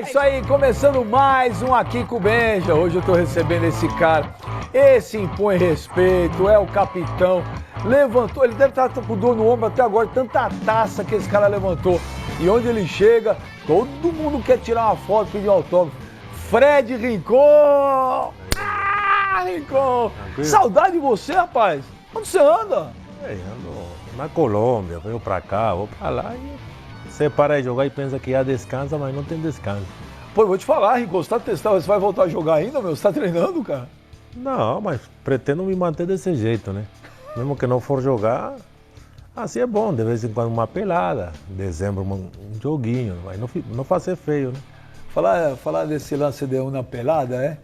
isso aí, começando mais um Aqui com o Benja. Hoje eu tô recebendo esse cara. Esse impõe respeito, é o capitão. Levantou, ele deve estar com dor no ombro até agora, tanta taça que esse cara levantou. E onde ele chega, todo mundo quer tirar uma foto, pedir autógrafo. Fred Rincon! Ah, Rincon! Saudade de você, rapaz. Onde você anda? Ando na Colômbia, venho pra cá, vou pra lá e você para de jogar e pensa que já descansa, mas não tem descanso. Pô, eu vou te falar, Rincon, você tá testando, você vai voltar a jogar ainda, meu? Você tá treinando, cara? Não, mas pretendo me manter desse jeito, né? Mesmo que não for jogar, assim é bom, de vez em quando uma pelada, em dezembro um joguinho, mas não fazer feio, né? Falar desse lance de uma pelada,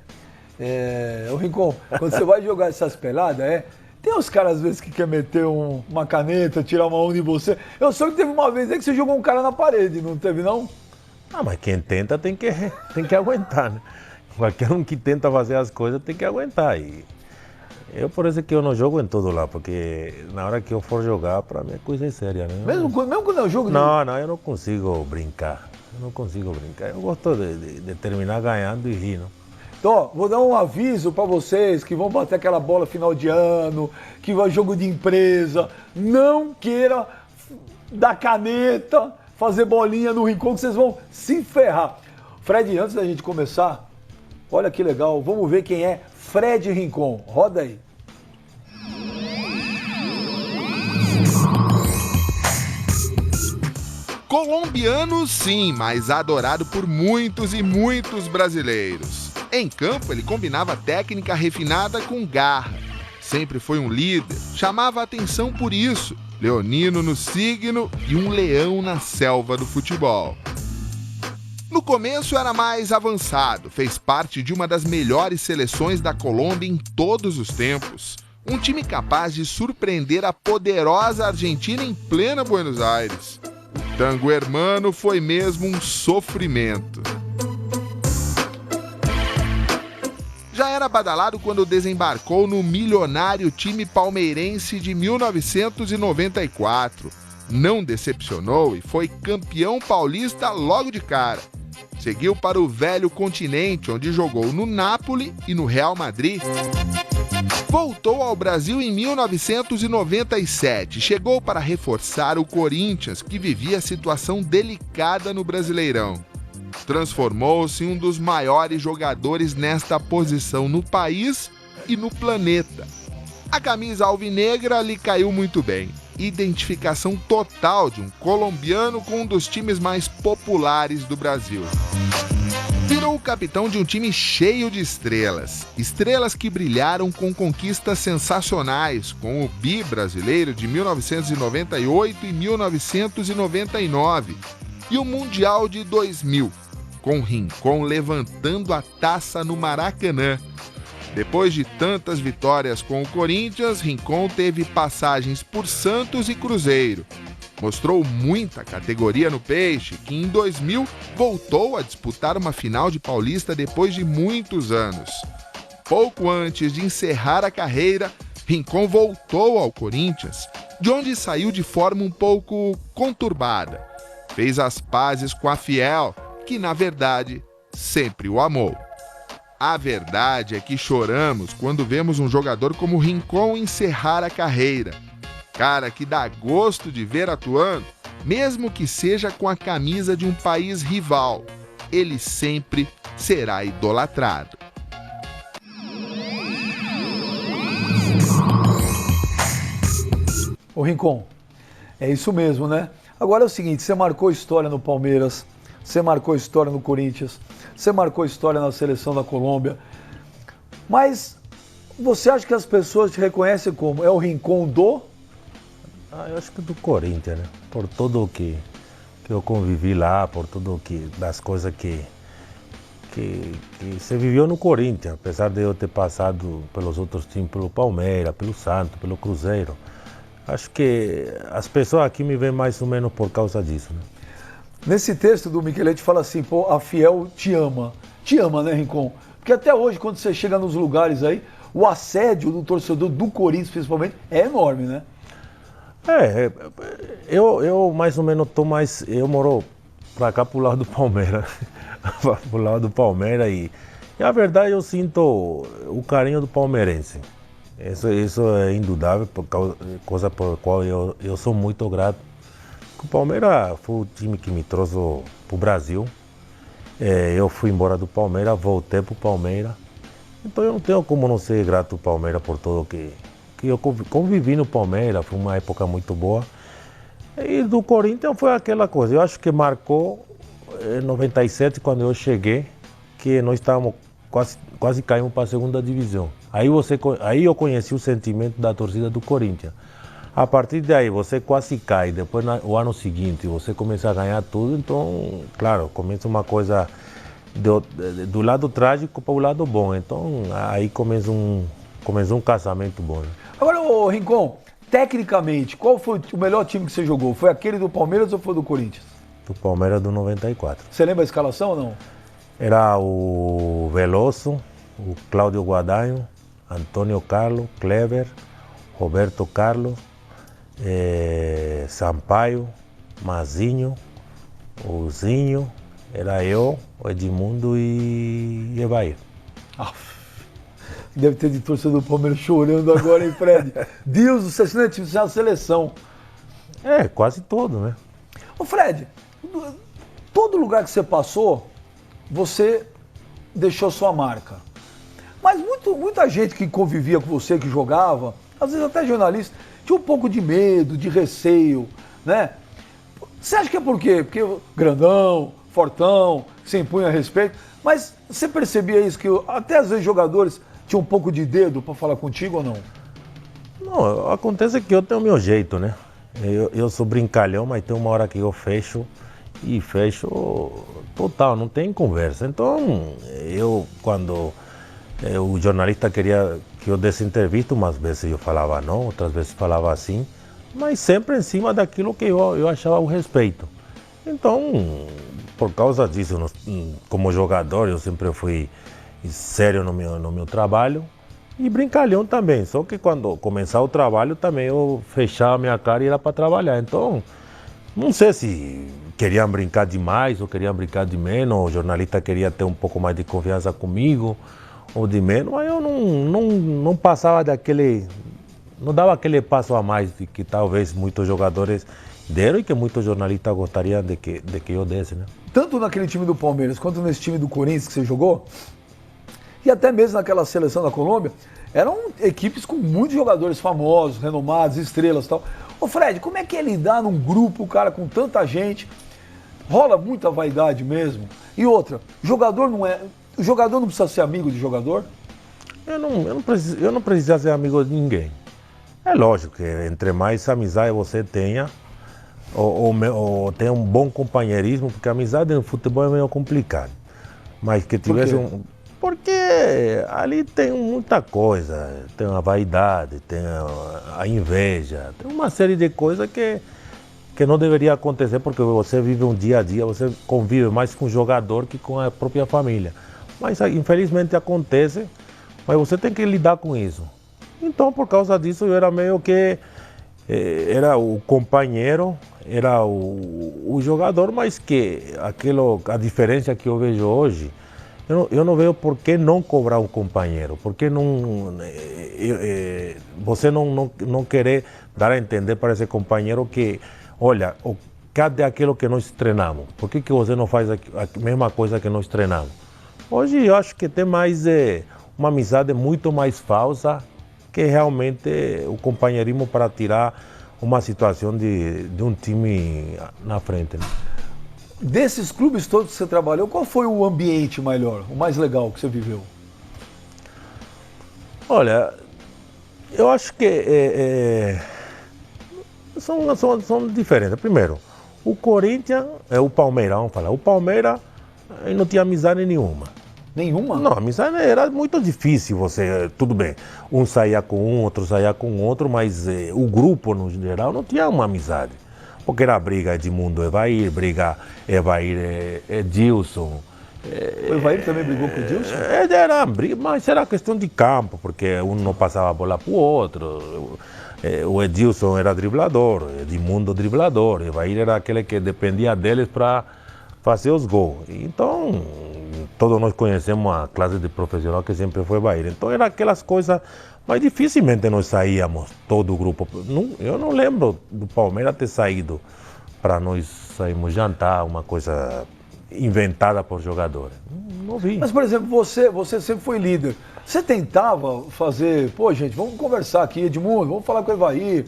ô Rincon, quando você vai jogar essas peladas, tem uns caras às vezes que querem meter uma caneta, tirar uma onda em você. Eu soube que teve uma vez aí que você jogou um cara na parede, não teve não? Ah, mas quem tenta tem que aguentar, né? Qualquer um que tenta fazer as coisas tem que aguentar. E por isso que eu não jogo em todo lá, porque na hora que eu for jogar, pra mim é coisa séria, né? Mesmo quando é o jogo? Não, eu não consigo brincar. Eu gosto de terminar ganhando e rir, não? Então, ó, vou dar um aviso pra vocês que vão bater aquela bola final de ano, que vai jogo de empresa. Não queira dar caneta, fazer bolinha no Rincon, que vocês vão se ferrar. Fred, antes da gente começar, olha que legal, vamos ver quem é Fred Rincon. Roda aí. Colombiano, sim, mas adorado por muitos e muitos brasileiros. Em campo, ele combinava técnica refinada com garra. Sempre foi um líder, chamava a atenção por isso. Leonino no signo e um leão na selva do futebol. No começo era mais avançado, fez parte de uma das melhores seleções da Colômbia em todos os tempos. Um time capaz de surpreender a poderosa Argentina em plena Buenos Aires. O tango hermano foi mesmo um sofrimento. Já era badalado quando desembarcou no milionário time palmeirense de 1994. Não decepcionou e foi campeão paulista logo de cara. Seguiu para o velho continente, onde jogou no Napoli e no Real Madrid. Voltou ao Brasil em 1997. Chegou para reforçar o Corinthians, que vivia situação delicada no Brasileirão. Transformou-se em um dos maiores jogadores nesta posição no país e no planeta. A camisa alvinegra lhe caiu muito bem. Identificação total de um colombiano com um dos times mais populares do Brasil. Virou o capitão de um time cheio de estrelas. Estrelas que brilharam com conquistas sensacionais, com o bi brasileiro de 1998 e 1999 e o Mundial de 2000, com Rincon levantando a taça no Maracanã. Depois de tantas vitórias com o Corinthians, Rincon teve passagens por Santos e Cruzeiro. Mostrou muita categoria no Peixe, que em 2000 voltou a disputar uma final de Paulista depois de muitos anos. Pouco antes de encerrar a carreira, Rincon voltou ao Corinthians, de onde saiu de forma um pouco conturbada. Fez as pazes com a Fiel, que na verdade sempre o amou. A verdade é que choramos quando vemos um jogador como Rincon encerrar a carreira. Cara que dá gosto de ver atuando, mesmo que seja com a camisa de um país rival. Ele sempre será idolatrado. Ô Rincon, é isso mesmo, né? Agora é o seguinte, você marcou história no Palmeiras, você marcou história no Corinthians, você marcou história na seleção da Colômbia, mas você acha que as pessoas te reconhecem como? É o Rincon do? Eu acho que do Corinthians, né? Por tudo que eu convivi lá, por tudo das coisas que se viveu no Corinthians, apesar de eu ter passado pelos outros times, pelo Palmeiras, pelo Santos, pelo Cruzeiro. Acho que as pessoas aqui me veem mais ou menos por causa disso, né? Nesse texto do Michelete fala assim, pô, a Fiel te ama, né, Rincon? Porque até hoje, quando você chega nos lugares aí, o assédio do torcedor do Corinthians, principalmente, é enorme, né? Eu mais ou menos eu moro para cá, pro lado do Palmeiras. Pro lado do Palmeiras e a verdade eu sinto o carinho do palmeirense. Isso é indudável, coisa por qual eu sou muito grato. O Palmeiras foi o time que me trouxe para o Brasil. Eu fui embora do Palmeiras, voltei para o Palmeiras. Então eu não tenho como não ser grato ao Palmeiras por tudo que eu convivi no Palmeiras. Foi uma época muito boa. E do Corinthians foi aquela coisa. Eu acho que marcou em 97, quando eu cheguei, que nós estávamos quase caímos para a segunda divisão. Aí eu conheci o sentimento da torcida do Corinthians. A partir daí você quase cai, depois o ano seguinte você começa a ganhar tudo, então, claro, começa uma coisa do lado trágico para o lado bom, então aí começa um casamento bom. Né? Agora, ô Rincon, tecnicamente, qual foi o melhor time que você jogou? Foi aquele do Palmeiras ou foi do Corinthians? Do Palmeiras do 94. Você lembra a escalação ou não? Era o Veloso, o Cláudio Guadagno, Antônio Carlos, Kleber, Roberto Carlos, Sampaio, Mazinho, o Zinho, era eu, o Edmundo e Evair. Deve ter de torcedor do Palmeiras chorando agora, hein, Fred? Deus, você não tinha na seleção. Quase todo, né? Ô Fred, todo lugar que você passou, você deixou sua marca. Mas muita gente que convivia com você, que jogava, às vezes até jornalista, tinha um pouco de medo, de receio, né? Você acha que é por quê? Porque grandão, fortão, você impunha respeito, mas você percebia isso, que até às vezes jogadores tinham um pouco de dedo para falar contigo ou não? Não, acontece que eu tenho o meu jeito, né? Eu sou brincalhão, mas tem uma hora que eu fecho total, não tem conversa. Então, quando o jornalista queria que eu desse entrevista, umas vezes eu falava não, outras vezes falava assim, mas sempre em cima daquilo que eu achava o respeito. Então, por causa disso, como jogador, eu sempre fui sério no meu trabalho e brincalhão também. Só que quando começar o trabalho também eu fechava a minha cara e era para trabalhar. Então, não sei se queriam brincar demais ou queriam brincar de menos, o jornalista queria ter um pouco mais de confiança comigo ou de menos, mas eu não passava não dava aquele passo a mais de que talvez muitos jogadores deram e que muitos jornalistas gostariam de que eu desse, né? Tanto naquele time do Palmeiras quanto nesse time do Corinthians que você jogou, e até mesmo naquela seleção da Colômbia, eram equipes com muitos jogadores famosos, renomados, estrelas e tal. Ô Fred, como é que é lidar num grupo, cara, com tanta gente? Rola muita vaidade mesmo. E outra, o jogador não precisa ser amigo de jogador? Eu não preciso ser amigo de ninguém. É lógico que entre mais amizade você tenha, ou tenha um bom companheirismo, porque a amizade no futebol é meio complicado. Mas que tivesse Porque ali tem muita coisa, tem a vaidade, tem a inveja, tem uma série de coisas que não deveria acontecer, porque você vive um dia a dia, você convive mais com o jogador que com a própria família. Mas infelizmente acontece, mas você tem que lidar com isso. Então, por causa disso, eu era meio que era o companheiro, era o jogador, mas que a diferença que eu vejo hoje, eu não vejo por que não cobrar um companheiro, por que você não querer dar a entender para esse companheiro que, olha, cadê aquilo que nós treinamos? Por que você não faz a mesma coisa que nós treinamos? Hoje eu acho que tem mais uma amizade muito mais falsa que realmente o companheirismo para tirar uma situação de um time na frente. Né? Desses clubes todos que você trabalhou, qual foi o ambiente melhor, o mais legal que você viveu? Olha, eu acho que são diferentes. Primeiro, o Corinthians, o Palmeiras, vamos falar. O Palmeiras não tinha amizade nenhuma. Nenhuma? Não, amizade era muito difícil tudo bem, um saía com um, outro saía com outro, mas o grupo no geral não tinha uma amizade. Porque era briga Edmundo Evair, briga Evair Edilson. O Evair também brigou com o Edilson? Era briga, mas era questão de campo, porque um não passava a bola para o outro. O Edilson era driblador, Edmundo driblador, Evair era aquele que dependia deles para fazer os gols. Então, todos nós conhecemos a classe de profissional que sempre foi Bahia. Então, era aquelas coisas, mas dificilmente nós saíamos, todo o grupo. Eu não lembro do Palmeiras ter saído para nós sairmos jantar, uma coisa inventada por jogadores. Não vi. Mas, por exemplo, você sempre foi líder. Você tentava fazer, pô, gente, vamos conversar aqui, Edmundo, vamos falar com o Evair,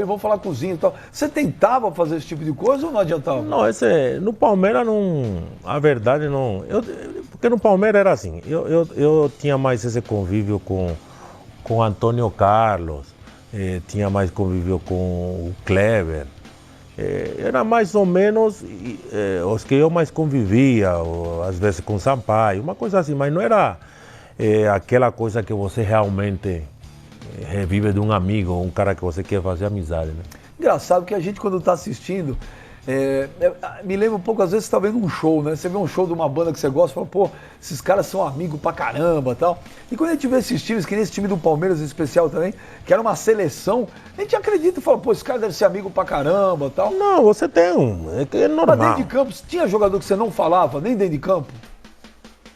vamos falar com o Zinho e tal. Você tentava fazer esse tipo de coisa ou não adiantava? Não, no Palmeiras não, a verdade não, porque no Palmeiras era assim, eu tinha mais esse convívio com Antônio Carlos, tinha mais convívio com o Kleber, era mais ou menos os que eu mais convivia, ou, às vezes com Sampaio, uma coisa assim, mas não era aquela coisa que você realmente revive de um amigo, um cara que você quer fazer amizade, né? Engraçado que a gente, quando está assistindo, me lembra um pouco, às vezes você está vendo um show, né? Você vê um show de uma banda que você gosta e fala, pô, esses caras são amigos pra caramba e tal. E quando a gente vê esses times, que nem esse time do Palmeiras em especial também, que era uma seleção, a gente acredita e fala, pô, esse cara deve ser amigo pra caramba e tal. Não, você tem é normal. Mas dentro de campo, tinha jogador que você não falava, nem dentro de campo?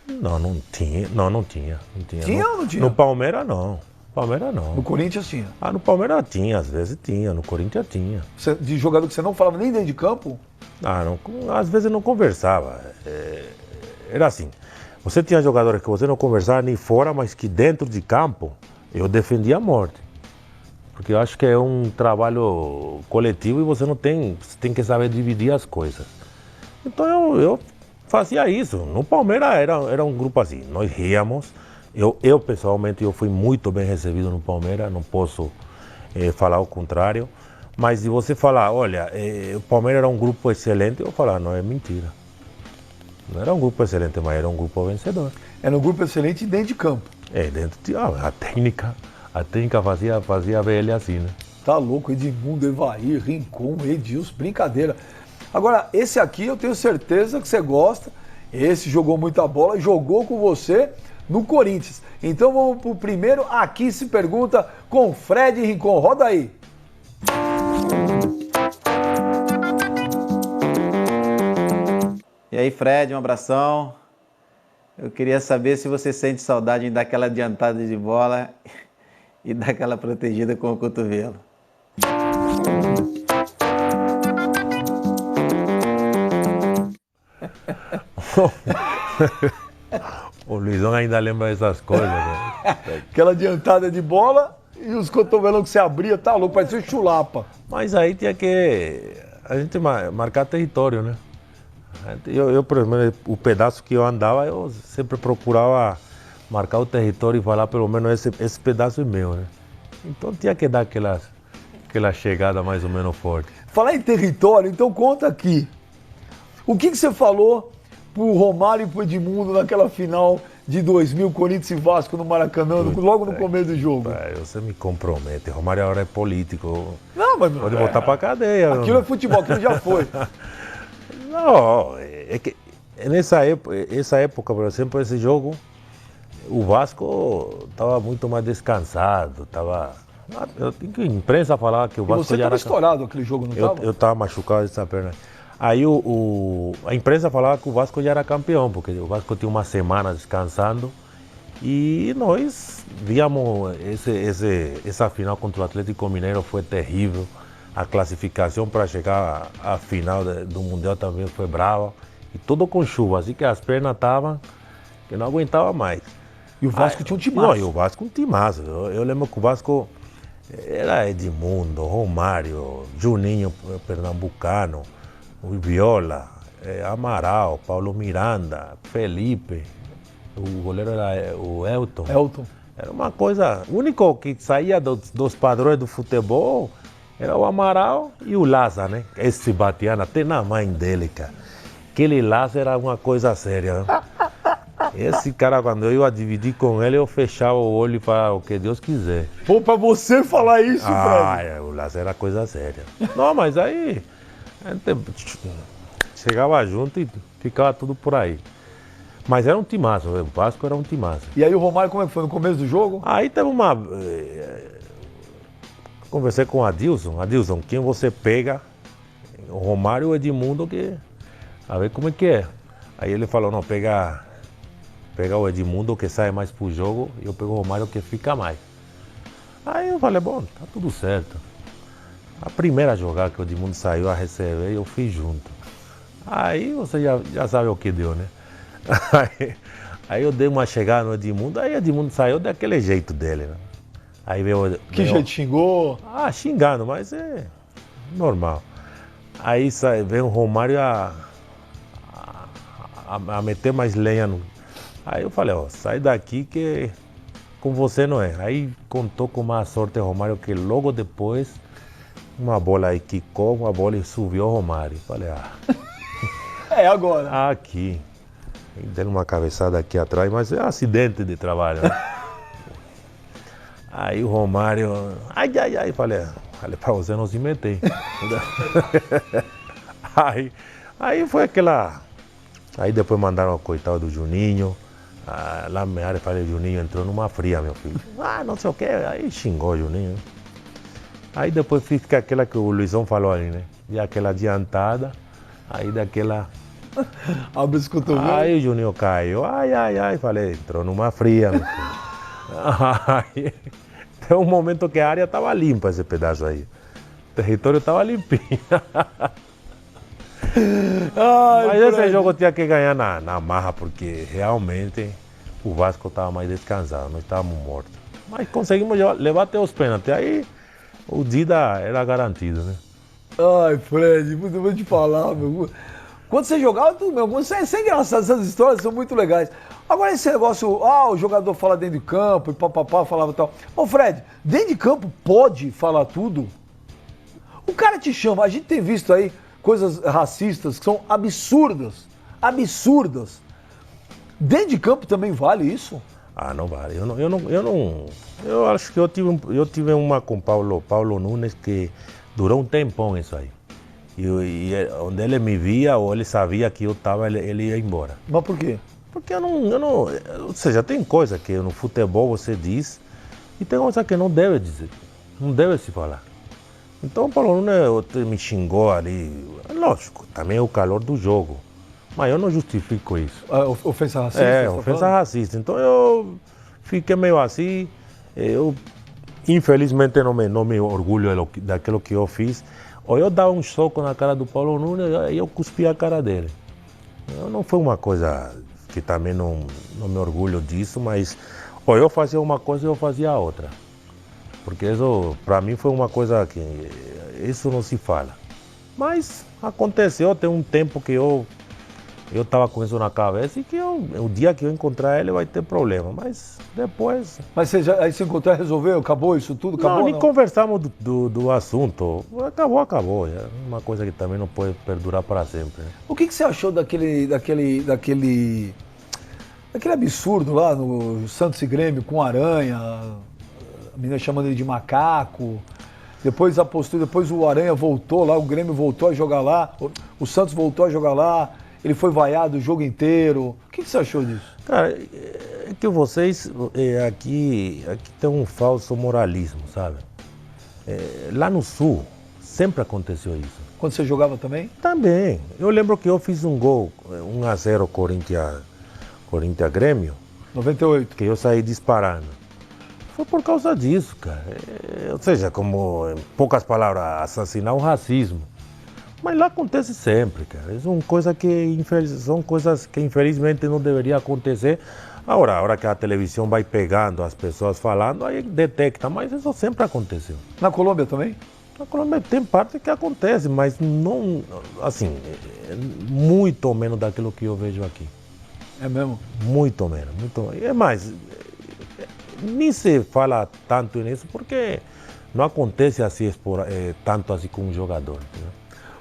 Não tinha. Tinha ou não tinha? No Palmeiras não. Palmeiras não. No Corinthians tinha. No Palmeiras tinha, às vezes tinha, no Corinthians tinha. De jogador que você não falava nem dentro de campo? Às vezes não conversava. Era assim, você tinha jogadores que você não conversava nem fora, mas que dentro de campo eu defendia a morte. Porque eu acho que é um trabalho coletivo e você tem que saber dividir as coisas. Então eu fazia isso. No Palmeiras era um grupo assim, nós ríamos. Eu pessoalmente, eu fui muito bem recebido no Palmeiras, não posso falar o contrário. Mas se você falar, olha, o Palmeiras era um grupo excelente, eu vou falar, não, é mentira. Não era um grupo excelente, mas era um grupo vencedor. Era um grupo excelente dentro de campo. Dentro de a técnica fazia ver ele assim, né? Tá louco, Edmundo, Evair, Rincon, Edilson, brincadeira. Agora, esse aqui eu tenho certeza que você gosta. Esse jogou muita bola, jogou com você no Corinthians. Então vamos pro primeiro Aqui Se Pergunta com Fred Rincon. Roda aí. E aí, Fred, um abração. Eu queria saber se você sente saudade em dar aquela adiantada de bola e dar aquela protegida com o cotovelo. O Luizão ainda lembra dessas coisas, né? Aquela adiantada de bola e os cotovelão que você abria, tá louco, parecia chulapa. Mas aí tinha que a gente marcar território, né? Eu, por exemplo, o pedaço que eu andava, eu sempre procurava marcar o território e falar, pelo menos, esse pedaço é meu, né? Então tinha que dar aquela chegada mais ou menos forte. Falar em território, então conta aqui. O que você falou pro Romário e pro Edmundo naquela final de 2000, Corinthians e Vasco no Maracanã, logo no começo do jogo? Você me compromete. Romário agora é político. Não, mas pode voltar pra cadeia. Aquilo é futebol, aquilo já foi. Não, é que essa época, por exemplo, esse jogo, o Vasco estava muito mais descansado, a imprensa falava que o Vasco já era... Você estava estourado aquele jogo, não estava? Eu estava machucado dessa perna. Aí a imprensa falava que o Vasco já era campeão, porque o Vasco tinha uma semana descansando e nós víamos essa final contra o Atlético Mineiro, foi terrível. A classificação para chegar à final do Mundial também foi brava. E tudo com chuva, assim que as pernas estavam que não aguentava mais. E o Vasco tinha um timaço. Não, e o Vasco um timaço. Eu lembro que o Vasco era Edmundo, Romário, Juninho Pernambucano, o Viola, Amaral, Paulo Miranda, Felipe, o goleiro era o Elton. Era uma coisa... O único que saía dos padrões do futebol era o Amaral e o Lázaro, né? Esse batiano, até na mãe dele, cara. Aquele Lázaro era uma coisa séria. Né? Esse cara, quando eu ia dividir com ele, eu fechava o olho e falava o que Deus quiser. Pô, pra você falar isso, Fred. O Lázaro era coisa séria. Não, mas aí a gente chegava junto e ficava tudo por aí. Mas era um timaço, o Vasco era um timaço. E aí o Romário, como é que foi no começo do jogo? Aí teve uma... Conversei com o Adilson, quem você pega, o Romário ou o Edmundo, que a ver como é que é. Aí ele falou, não, pega o Edmundo que sai mais pro jogo e eu pego o Romário que fica mais. Aí eu falei, bom, tá tudo certo. A primeira jogada que o Edmundo saiu a receber, eu fiz junto. Aí você já sabe o que deu, né? Aí eu dei uma chegada no Edmundo, aí o Edmundo saiu daquele jeito dele, né? Aí veio... Que jeito, xingou? Ah, xingando, mas é normal. Aí veio o Romário a meter mais lenha no... Aí eu falei, ó, sai daqui que com você não é. Aí contou com uma sorte o Romário que logo depois uma bola aí quicou, uma bola e subiu o Romário. Falei, É agora. aqui. E deu uma cabeçada aqui atrás, mas é um acidente de trabalho, né? Aí o Romário, ai, falei pra você não se meter. aí foi aquela... Aí depois mandaram o coitado do Juninho. Lá na minha área, falei, Juninho entrou numa fria, meu filho. Não sei o que, aí xingou o Juninho. Aí depois fica aquela que o Luizão falou ali, né? E aquela adiantada, aí daquela... Abre os cotovelos. Aí o Juninho caiu, falei, entrou numa fria, meu filho. Aí, tem um momento que a área estava limpa, esse pedaço aí. O território estava limpinho. Mas esse jogo tinha que ganhar na marra, porque realmente o Vasco estava mais descansado, nós estávamos mortos. Mas conseguimos levar até os pênaltis, aí o Dida era garantido, né? Ai, Fred, eu vou te falar, meu. Quando você jogava, tudo, meu, isso é engraçado, essas histórias são muito legais. Agora esse negócio, o jogador fala dentro de campo, e papapá, falava tal. Ô Fred, dentro de campo pode falar tudo? O cara te chama, a gente tem visto aí coisas racistas que são absurdas, absurdas. Dentro de campo também vale isso? Não vale. Eu acho que eu tive uma com Paulo Nunes que durou um tempão isso aí. E onde ele me via ou ele sabia que eu estava, ele ia embora. Mas por quê? Porque eu não... Ou seja, tem coisa que no futebol você diz e tem coisa que não deve dizer, não deve se falar. Então o Paulo Nunes me xingou ali, lógico, também é o calor do jogo, mas eu não justifico isso. Ofensa racista? Ofensa racista. Então eu fiquei meio assim, eu infelizmente não me orgulho daquilo que eu fiz. Ou eu dava um soco na cara do Paulo Nunes e eu cuspia a cara dele. Não foi uma coisa que também não me orgulho disso, mas ou eu fazia uma coisa ou eu fazia a outra. Porque isso, para mim, foi uma coisa que isso não se fala. Mas aconteceu, tem um tempo que eu estava com isso na cabeça e que o dia que eu encontrar ele vai ter problema, mas depois... Mas aí você encontrou e resolveu? Acabou isso tudo? Acabou, nem conversamos do assunto. Acabou. É uma coisa que também não pode perdurar para sempre. Né? O que você achou daquele absurdo lá no Santos e Grêmio com Aranha, a menina chamando ele de macaco, depois a postura, depois o Aranha voltou lá, o Grêmio voltou a jogar lá, o Santos voltou a jogar lá, ele foi vaiado o jogo inteiro. O que você achou disso? Cara, é que vocês aqui tem um falso moralismo, sabe? Lá no Sul sempre aconteceu isso. Quando você jogava também? Também. Eu lembro que eu fiz um gol, 1-0 Corinthians Grêmio. 98. Que eu saí disparando. Foi por causa disso, cara. Ou seja, como, em poucas palavras, assassinar o racismo. Mas lá acontece sempre, cara. São coisas que infelizmente não deveria acontecer. Agora, a hora que a televisão vai pegando as pessoas falando, aí detecta, mas isso sempre aconteceu. Na Colômbia também? Na Colômbia tem parte que acontece, mas não, assim, muito menos daquilo que eu vejo aqui. É mesmo? Muito menos. É mais, nem se fala tanto nisso porque não acontece assim, tanto assim com um jogador. Entendeu?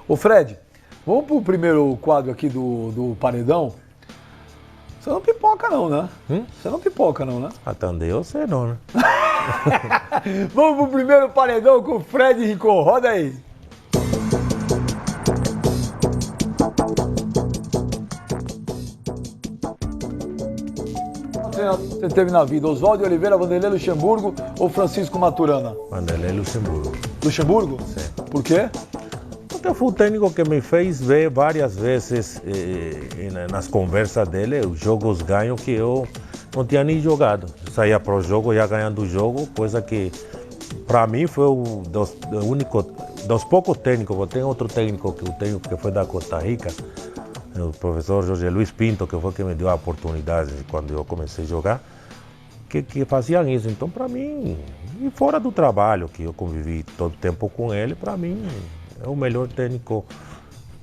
Ô Fred, vamos pro primeiro quadro aqui do Paredão? Você não pipoca não, né? Você não pipoca não, né? Até onde eu sei não, né? Vamos pro primeiro Paredão com o Fred Rincon. Roda aí. Você teve na vida Oswaldo Oliveira, Vanderlei Luxemburgo ou Francisco Maturana? Vanderlei Luxemburgo. Luxemburgo? Sim. Por quê? Porque Porque foi o técnico que me fez ver várias vezes nas conversas dele os jogos ganhos que eu não tinha nem jogado. Eu saía para o jogo já ganhando o jogo, coisa que para mim foi dos poucos técnicos. Tem outro técnico que eu tenho que foi da Costa Rica, o professor Jorge Luiz Pinto, que foi quem me deu a oportunidade quando eu comecei a jogar, que faziam isso. Então, para mim, e fora do trabalho, que eu convivi todo o tempo com ele, para mim é o melhor técnico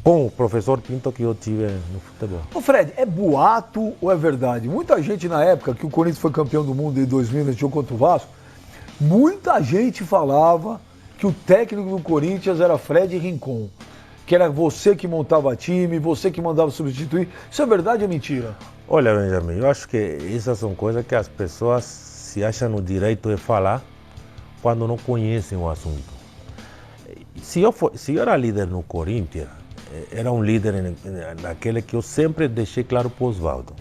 com o professor Pinto que eu tive no futebol. Ô Fred, é boato ou é verdade? Muita gente na época que o Corinthians foi campeão do mundo em 2000, nesse jogo contra o Vasco, muita gente falava que o técnico do Corinthians era Fred Rincon, que era você que montava time, você que mandava substituir. Isso é verdade ou é mentira? Olha, Benjamin, eu acho que essas são coisas que as pessoas se acham no direito de falar quando não conhecem o assunto. Se eu era líder no Corinthians, era um líder naquele que eu sempre deixei claro para o Osvaldo.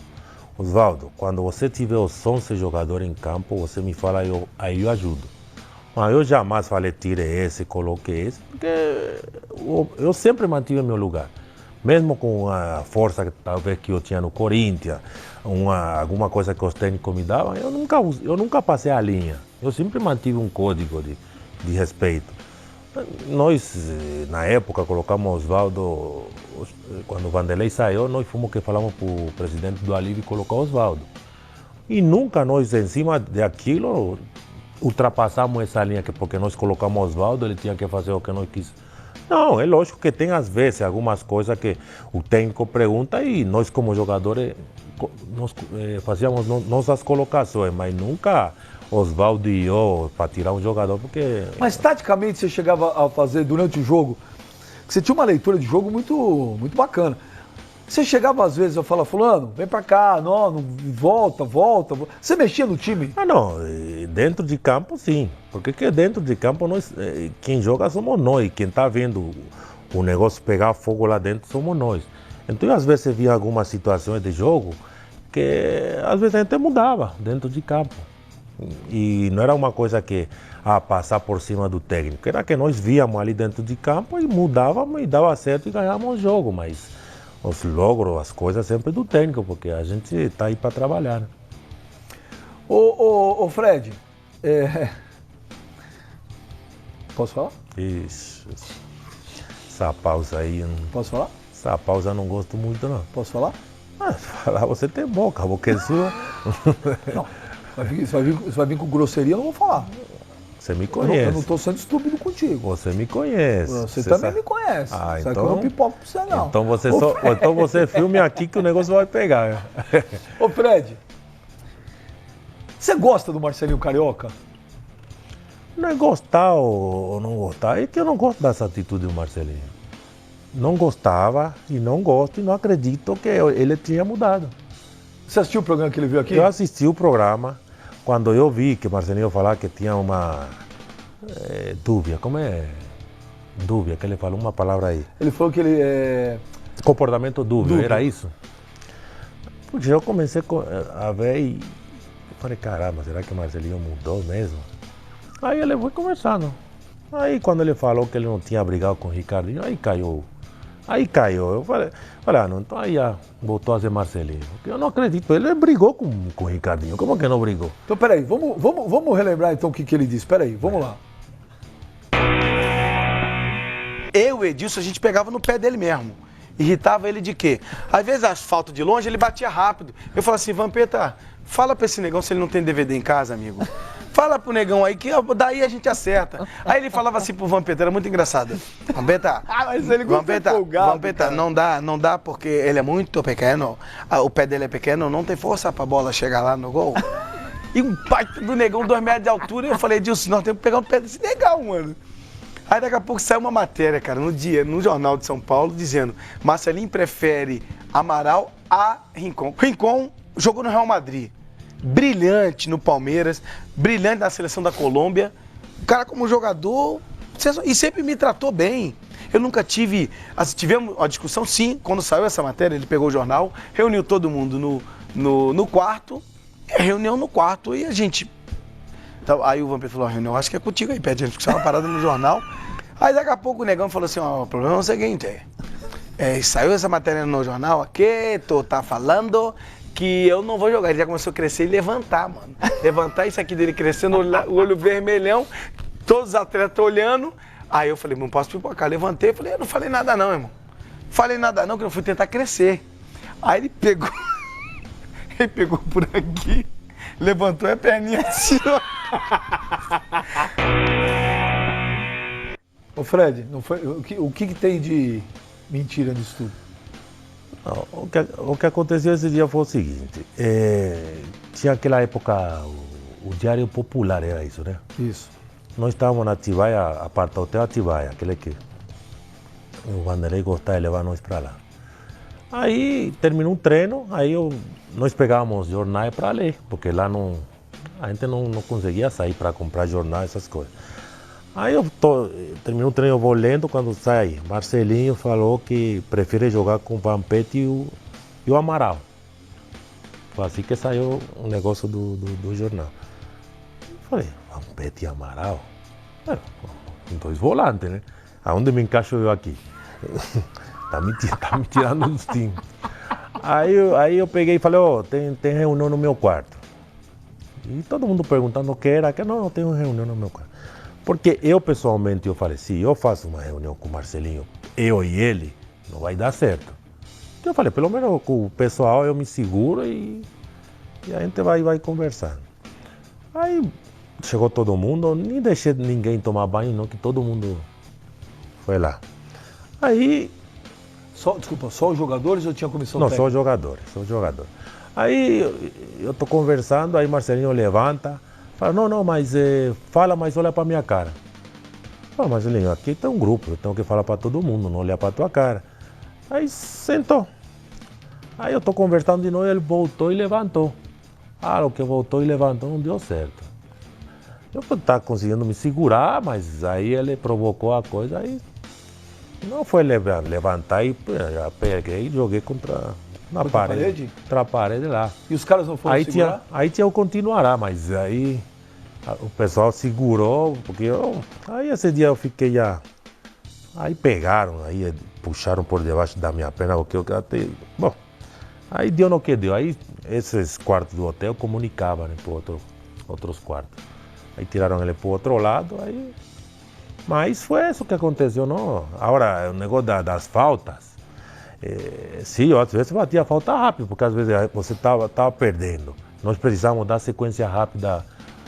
Osvaldo, quando você tiver os 11 jogadores em campo, você me fala, aí eu ajudo. Mas eu jamais falei, tire esse, coloque esse, porque eu sempre mantive meu lugar. Mesmo com a força talvez que eu tinha no Corinthians, alguma coisa que os técnicos me davam, eu nunca passei a linha. Eu sempre mantive um código de respeito. Nós, na época, colocamos Osvaldo, quando o Vanderlei saiu, nós fomos que falamos para o presidente do Alívio colocar Osvaldo. E nunca nós, em cima daquilo, ultrapassamos essa linha, que porque nós colocamos Osvaldo, ele tinha que fazer o que nós quisemos. Não, é lógico que tem às vezes algumas coisas que o técnico pergunta e nós como jogadores fazíamos nossas colocações, mas nunca Osvaldo e eu para tirar um jogador, porque... Mas taticamente você chegava a fazer durante o jogo, que você tinha uma leitura de jogo muito, muito bacana. Você chegava às vezes a falar, fulano, vem pra cá, não, volta. Você mexia no time? Ah, não, dentro de campo sim, porque dentro de campo quem joga somos nós, quem tá vendo o negócio pegar fogo lá dentro somos nós. Então às vezes você via algumas situações de jogo que às vezes a gente mudava dentro de campo. E não era uma coisa que passar por cima do técnico, era que nós víamos ali dentro de campo e mudávamos e dava certo e ganhávamos o jogo, mas os logros, as coisas sempre do técnico, porque a gente está aí para trabalhar. Né? Ô Fred, posso falar? Isso. Essa pausa aí. Posso falar? Essa pausa eu não gosto muito, não. Posso falar? Falar você tem boca, a boca é sua. Não, você vai vir com grosseria, eu não vou falar. Você me conhece. Eu não estou sendo estúpido contigo. Você me conhece. Você também me conhece. Então, que eu não pipoco pra você, não. Então você filme aqui que o negócio vai pegar. Ô Fred, você gosta do Marcelinho Carioca? Não é gostar ou não gostar, é que eu não gosto dessa atitude do Marcelinho. Não gostava e não gosto e não acredito que ele tinha mudado. Você assistiu o programa que ele viu aqui? Eu assisti o programa. Quando eu vi que o Marcelinho falava que tinha uma dúvida, como é? Dúvida, que ele falou uma palavra aí. Ele falou que ele é... Comportamento dúbio, era isso? Porque eu comecei a ver e falei, caramba, será que o Marcelinho mudou mesmo? Aí ele foi conversando. Aí quando ele falou que ele não tinha brigado com o Ricardinho, aí caiu. Eu falei, não, então aí voltou a ser Marcelinho. Porque eu não acredito, ele brigou com o Ricardinho, como que não brigou? Então peraí, vamos relembrar então o que ele disse, peraí, vamos lá. Eu e o Edilson, a gente pegava no pé dele mesmo. Irritava ele de quê? Às vezes as faltas de longe, ele batia rápido. Eu falava assim, Vampeta, fala pra esse negão se ele não tem DVD em casa, amigo. Fala pro negão aí que daí a gente acerta. Aí ele falava assim pro Vampeta, era muito engraçado. Vampeta, mas ele Vampeta, não dá porque ele é muito pequeno, o pé dele é pequeno, não tem força pra bola chegar lá no gol. E um pai do negão, 2 metros de altura, eu falei, Edilson, nós temos que pegar um pé desse negão, mano. Aí daqui a pouco saiu uma matéria, cara, no Jornal de São Paulo, dizendo Marcelinho prefere Amaral a Rincon. Rincon jogou no Real Madrid. Brilhante no Palmeiras, brilhante na seleção da Colômbia. O cara como jogador, e sempre me tratou bem. Eu nunca tivemos uma discussão, sim, quando saiu essa matéria, ele pegou o jornal, reuniu todo mundo no quarto, reunião no quarto, e a gente... Então, aí o Vampeta falou, reunião, acho que é contigo aí, pede, porque isso é uma parada no jornal. Aí daqui a pouco o negão falou assim, ó, o problema é o seguinte, saiu essa matéria no jornal aqui, tu tá falando que eu não vou jogar. Ele já começou a crescer e levantar, mano. Levantar isso aqui dele crescendo, o olho vermelhão, todos os atletas olhando. Aí eu falei, não posso pipocar. Levantei e falei, eu não falei nada não, irmão. Falei nada não, que eu fui tentar crescer. Aí ele pegou, ele pegou por aqui, levantou a perninha assim, ó. Ô Fred, não foi, o que tem de mentira nisso tudo? Não, o que aconteceu esse dia foi o seguinte, tinha aquela época, o Diário Popular era isso, né? Isso. Nós estávamos na Atibaia, Aparta-Hotel Atibaia, aquele que o Vanderlei gostava de levar nós para lá. Aí terminou um treino, aí nós pegávamos jornais para ler, porque lá a gente não conseguia sair para comprar jornais, essas coisas. Aí terminou o treino, eu vou lendo, quando sai, Marcelinho falou que prefere jogar com o Vampete e o Amaral. Foi assim que saiu o negócio do jornal. Eu falei, Vampete e Amaral? Dois volantes, né? Aonde me encaixo eu aqui? Tá me tirando dos times. Aí eu peguei e falei, tem reunião no meu quarto. E todo mundo perguntando o que era, que não tenho reunião no meu quarto. Porque eu pessoalmente, eu falei, se eu faço uma reunião com o Marcelinho, eu e ele, não vai dar certo. Então eu falei, pelo menos com o pessoal eu me seguro e a gente vai conversando. Aí chegou todo mundo, nem deixei ninguém tomar banho não, que todo mundo foi lá. Aí... Desculpa, só os jogadores ou tinha comissão não, técnica? só os jogadores. Aí eu tô conversando, aí Marcelinho levanta, fala, não, mas fala, mas olha pra minha cara. Fala, Marcelinho, aqui tem um grupo, eu tenho que falar pra todo mundo, não olhar pra tua cara. Aí sentou. Aí eu tô conversando de novo, ele voltou e levantou. O que voltou e levantou não deu certo. Eu estava conseguindo me segurar, mas aí ele provocou a coisa, aí não foi levantar e já peguei e joguei contra a parede lá. E os caras não foram segurar? Aí tinha o continuará, mas aí o pessoal segurou, porque aí esse dia eu fiquei já... Aí pegaram, aí puxaram por debaixo da minha perna, o que eu até... Bom, aí deu no que deu. Aí esses quartos do hotel comunicavam, né, para outros quartos. Aí tiraram ele para o outro lado, aí... Mas foi isso que aconteceu, não? Agora, o negócio das faltas, sim, às vezes batia a falta rápido, porque às vezes você estava perdendo. Nós precisávamos dar sequência rápida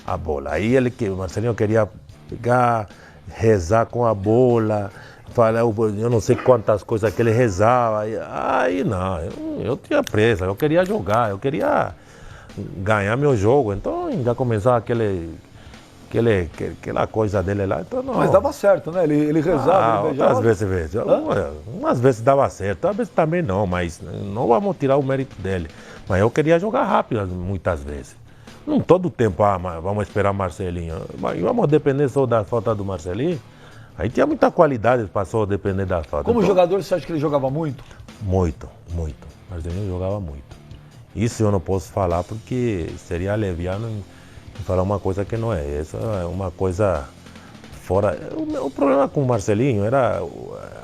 à bola. Aí o Marcelinho queria pegar, rezar com a bola, falar, eu não sei quantas coisas que ele rezava. Aí não, eu tinha pressa, eu queria jogar, eu queria ganhar meu jogo. Então já começava aquela coisa dele lá, então não. Mas dava certo, né? Ele rezava, ele beijava. Outras vezes. Umas vezes dava certo, às vezes também não, mas não vamos tirar o mérito dele. Mas eu queria jogar rápido muitas vezes. Não todo tempo, vamos esperar Marcelinho. Mas vamos depender só da falta do Marcelinho. Aí tinha muita qualidade para só depender da falta. Como então, jogador, você acha que ele jogava muito? Muito. Marcelinho jogava muito. Isso eu não posso falar porque seria leviano em falar uma coisa que não é. Isso é uma coisa fora. O problema com o Marcelinho era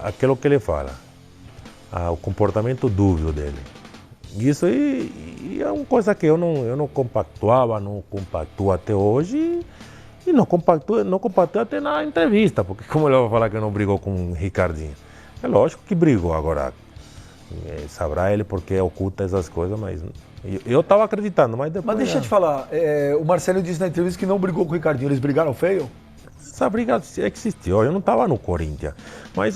aquilo que ele fala, o comportamento dúbio dele. Isso aí é uma coisa que eu não compactuava, não compactuo até hoje e não compactuo até na entrevista, porque como ele vai falar que não brigou com o Ricardinho? É lógico que brigou, agora saberá ele porque oculta essas coisas, mas eu estava acreditando, mas depois... Mas deixa eu te falar, o Marcelo disse na entrevista que não brigou com o Ricardinho, eles brigaram feio? Essa briga existiu, eu não estava no Corinthians, mas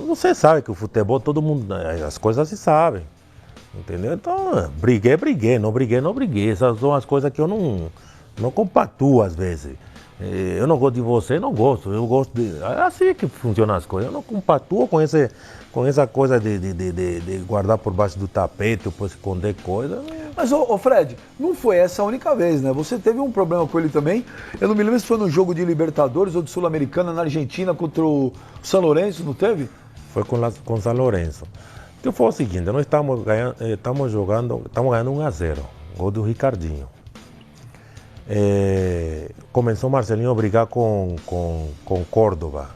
você sabe que o futebol, todo mundo, as coisas se sabem, entendeu? Então, briguei, não briguei, essas são as coisas que eu não compactuo às vezes. Eu não gosto de você, não gosto, eu gosto de... É assim que funcionam as coisas, eu não compactuo com essa coisa de guardar por baixo do tapete ou por esconder coisa. Mas, ô Fred, não foi essa a única vez, né? Você teve um problema com ele também. Eu não me lembro se foi no jogo de Libertadores ou de Sul-Americana na Argentina contra o São Lourenço, não teve? Foi com o São Lourenço. Que foi o seguinte, nós estamos ganhando 1-0, gol do Ricardinho. Começou o Marcelinho a brigar com Córdoba.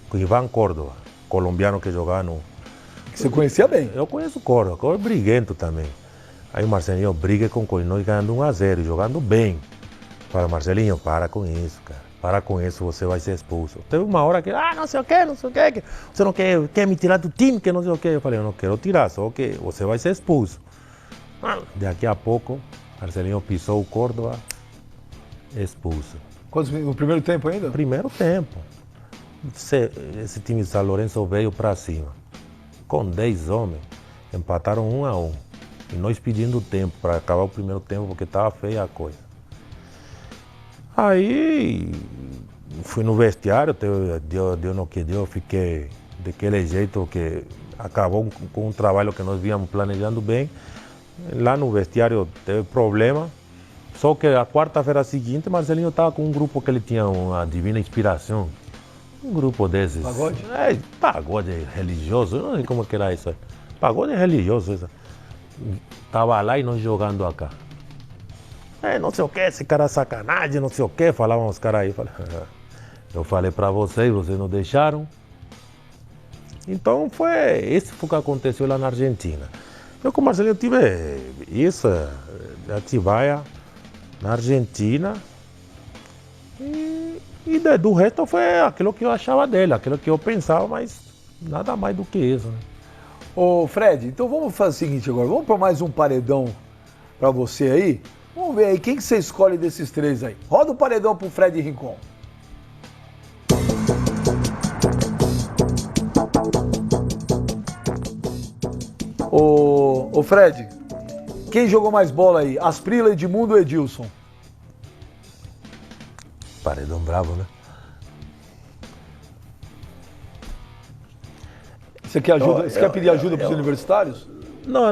com Iván Córdoba, colombiano que jogava no... Você conhecia bem. Eu conheço o Córdoba, é briguento também. Aí o Marcelinho briga com o Corinthians ganhando 1-0, jogando bem. Fala, Marcelinho, para com isso, cara. Para com isso, você vai ser expulso. Teve uma hora que, não sei o que, você não quer me tirar do time, que não sei o que. Eu falei, eu não quero tirar, só que você vai ser expulso. Daqui a pouco, Marcelinho pisou o Córdoba, expulso. No primeiro tempo ainda? Primeiro tempo. Esse time de São Lourenço veio para cima. Com 10 homens, empataram 1-1. E nós pedindo tempo para acabar o primeiro tempo, porque estava feia a coisa. Aí fui no vestiário, deu no que deu, fiquei daquele jeito que acabou com um trabalho que nós víamos planejando bem. Lá no vestiário teve problema, só que a quarta-feira seguinte Marcelinho estava com um grupo que ele tinha uma divina inspiração. Um grupo desses. Pagode? Pagode religioso, eu não sei como que era isso aí. Pagode religioso, isso. Tava lá e nós jogando acá. Não sei o que, esse cara é sacanagem, não sei o que, falavam os caras aí. Eu falei pra vocês não deixaram. Então esse foi o que aconteceu lá na Argentina. Eu com o Marcelinho tive isso, Atibaia, na Argentina. E do resto foi aquilo que eu achava dele, aquilo que eu pensava, mas nada mais do que isso, né? Ô Fred, então vamos fazer o seguinte agora, vamos para mais um paredão para você aí. Vamos ver aí, quem que você escolhe desses três aí? Roda o paredão pro Fred Rincon. Ô Fred, quem jogou mais bola aí? Asprila, Edmundo ou Edilson? Paredão bravo, né? Você quer pedir ajuda para os universitários? Não.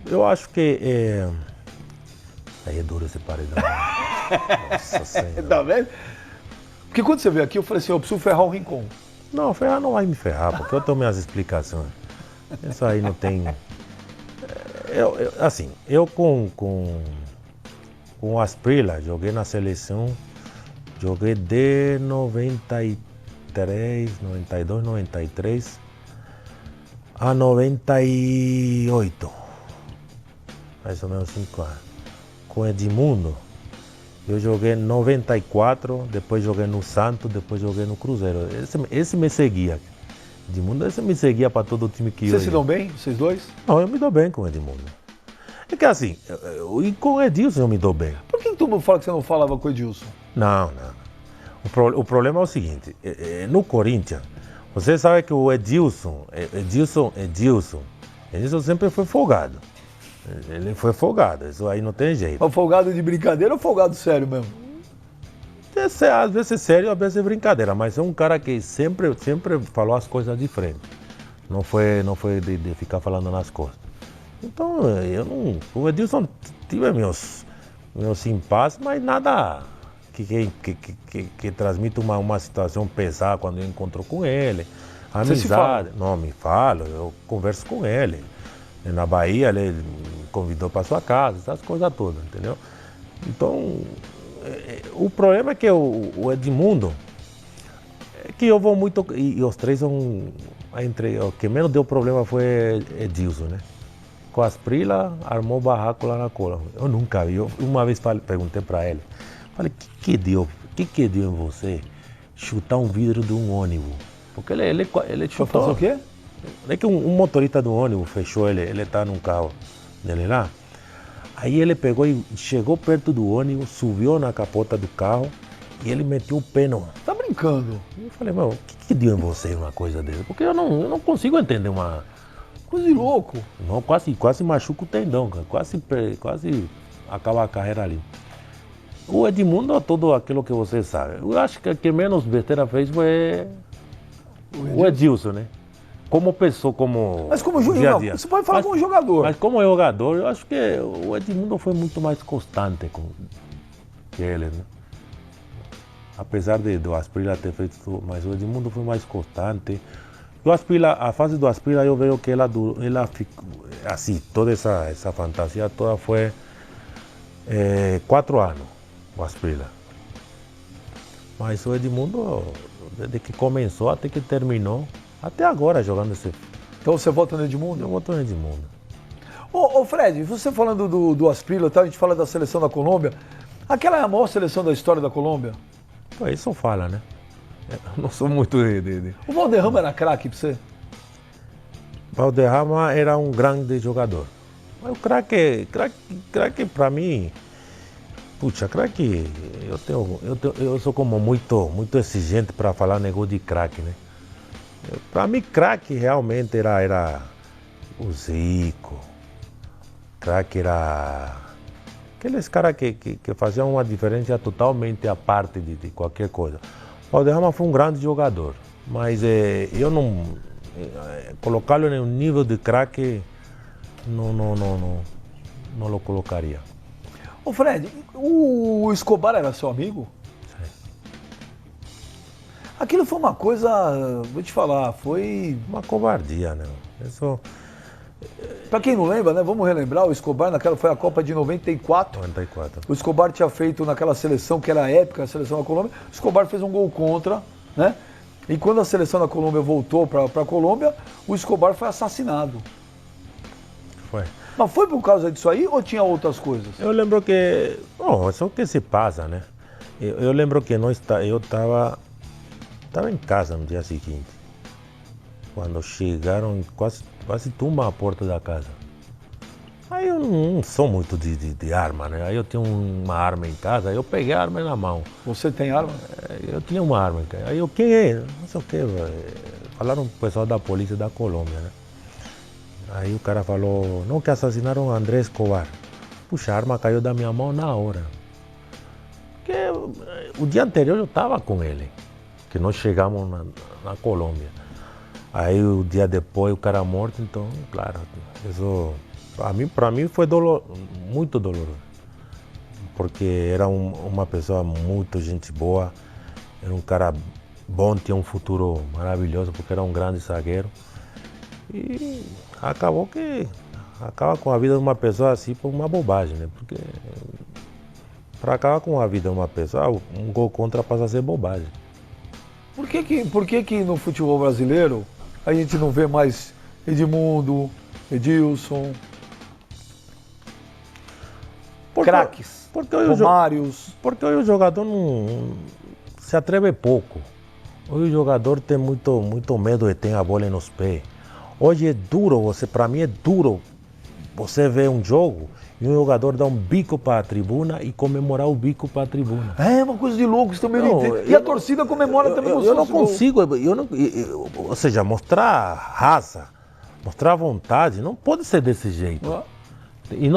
Eu acho que... Aí é duro esse paredão. Nossa Senhora. Tá vendo? Porque quando você veio aqui, eu falei assim, eu preciso ferrar o Rincon. Não, ferrar não vai me ferrar, porque eu tomei as explicações. Isso aí não tem... Eu com o Asprila, joguei na seleção, joguei de 93, 92, 93 a 98. Mais ou menos 5 anos. Com Edmundo, eu joguei em 94, depois joguei no Santos, depois joguei no Cruzeiro. Esse me seguia. Edmundo, esse me seguia para todo o time que eu ia. Vocês se dão bem, vocês dois? Não, eu me dou bem com o Edmundo. É que assim, e com o Edilson eu me dou bem. Por que todo mundo fala que você não falava com o Edilson? Não. O problema é o seguinte, no Corinthians, você sabe que o Edilson sempre foi folgado. Ele foi folgado, isso aí não tem jeito. Mas folgado de brincadeira ou folgado sério mesmo? Às vezes é sério, às vezes é brincadeira, mas é um cara que sempre falou as coisas de frente. Não foi de ficar falando nas costas. Então, o Edilson tive meus impasses, mas nada que transmite uma situação pesada quando eu encontro com ele. Amizade, não me falo, eu converso com ele. Na Bahia, ele me convidou para sua casa, essas coisas todas, entendeu? Então, o problema é que o Edmundo, é que eu vou muito, e os três são, o que menos deu problema foi Edilson, né? Com a Asprila, armou barraco lá na cola. Eu nunca vi, uma vez perguntei para ele, falei, o que deu em você chutar um vidro de um ônibus? Porque ele chutou. Fazer o quê? É que um motorista do ônibus fechou ele tá num carro dele lá. Aí ele pegou e chegou perto do ônibus, subiu na capota do carro e ele meteu o pé no... Tá brincando? Eu falei, meu, o que deu em você uma coisa dessa? Porque eu não consigo entender uma... Coisa de louco. Não, quase machuca o tendão, cara. Quase acaba a carreira ali. O Edmundo é tudo aquilo que você sabe. Eu acho que quem menos besteira fez foi o Edilson, né? Como pessoa, como... Mas como dia a dia. Você pode falar como jogador. Mas como jogador, eu acho que o Edmundo foi muito mais constante que ele, né? Apesar do Asprila ter feito tudo, mas o Edmundo foi mais constante. A fase do Asprila, eu vejo que ela ficou, assim, toda essa fantasia toda foi 4 anos, o Asprila. Mas o Edmundo desde que começou até que terminou, até agora jogando esse. Então você vota no Edmundo? Eu voto no Edmundo. Ô Fred, você falando do Asprilla e tal, a gente fala da seleção da Colômbia. Aquela é a maior seleção da história da Colômbia? Pô, isso fala, né? Eu não sou muito O Valderrama era craque pra você? Valderrama era um grande jogador. Mas o craque para mim, puxa, craque, eu sou como muito exigente para falar negócio de craque, né? Para mim, craque realmente era o Zico. Craque era aqueles caras que faziam uma diferença totalmente à parte de qualquer coisa. O Valderrama foi um grande jogador, mas eu não colocá-lo em um nível de craque, não o colocaria. Ô Fred, o Escobar era seu amigo? Sim. Aquilo foi uma coisa, vou te falar, foi... Uma covardia, né? Isso, Pra quem não lembra, né, vamos relembrar, o Escobar naquela foi a Copa de 94. 94. O Escobar tinha feito naquela seleção que era épica, a seleção da Colômbia. O Escobar fez um gol contra, né? E quando a seleção da Colômbia voltou para a Colômbia, o Escobar foi assassinado. Foi. Mas foi por causa disso aí ou tinha outras coisas? Eu lembro que... Bom, isso é o que se passa, né? Eu lembro que eu estava em casa no dia seguinte. Quando chegaram, quase tumba a porta da casa. Aí eu não sou muito de arma, né? Aí eu tinha uma arma em casa, aí eu peguei a arma na mão. Você tem arma? Eu tinha uma arma em casa. Aí eu, quem é? Não sei o quê. Falaram pro pessoal da polícia da Colômbia, né? Aí o cara falou, não, que assassinaram o André Escobar. Puxa, a arma caiu da minha mão na hora. Porque o dia anterior eu estava com ele, que nós chegamos na Colômbia. Aí o dia depois o cara morto, então, claro, isso para mim foi muito doloroso. Porque era uma pessoa muito gente boa, era um cara bom, tinha um futuro maravilhoso, porque era um grande zagueiro. E acaba com a vida de uma pessoa assim por uma bobagem, né? Porque para acabar com a vida de uma pessoa, um gol contra passa a ser bobagem. Por que que no futebol brasileiro a gente não vê mais Edmundo, Edilson, craques, Romários? Porque hoje o jogador não se atreve pouco. Hoje o jogador tem muito medo de ter a bola nos pés. Hoje é duro, para mim é duro você ver um jogo e um jogador dar um bico para a tribuna e comemorar o bico para a tribuna. É uma coisa de louco, isso também não entendo. E a torcida comemora também com Eu não consigo, ou seja, mostrar raça, mostrar vontade, não pode ser desse jeito. Ah. E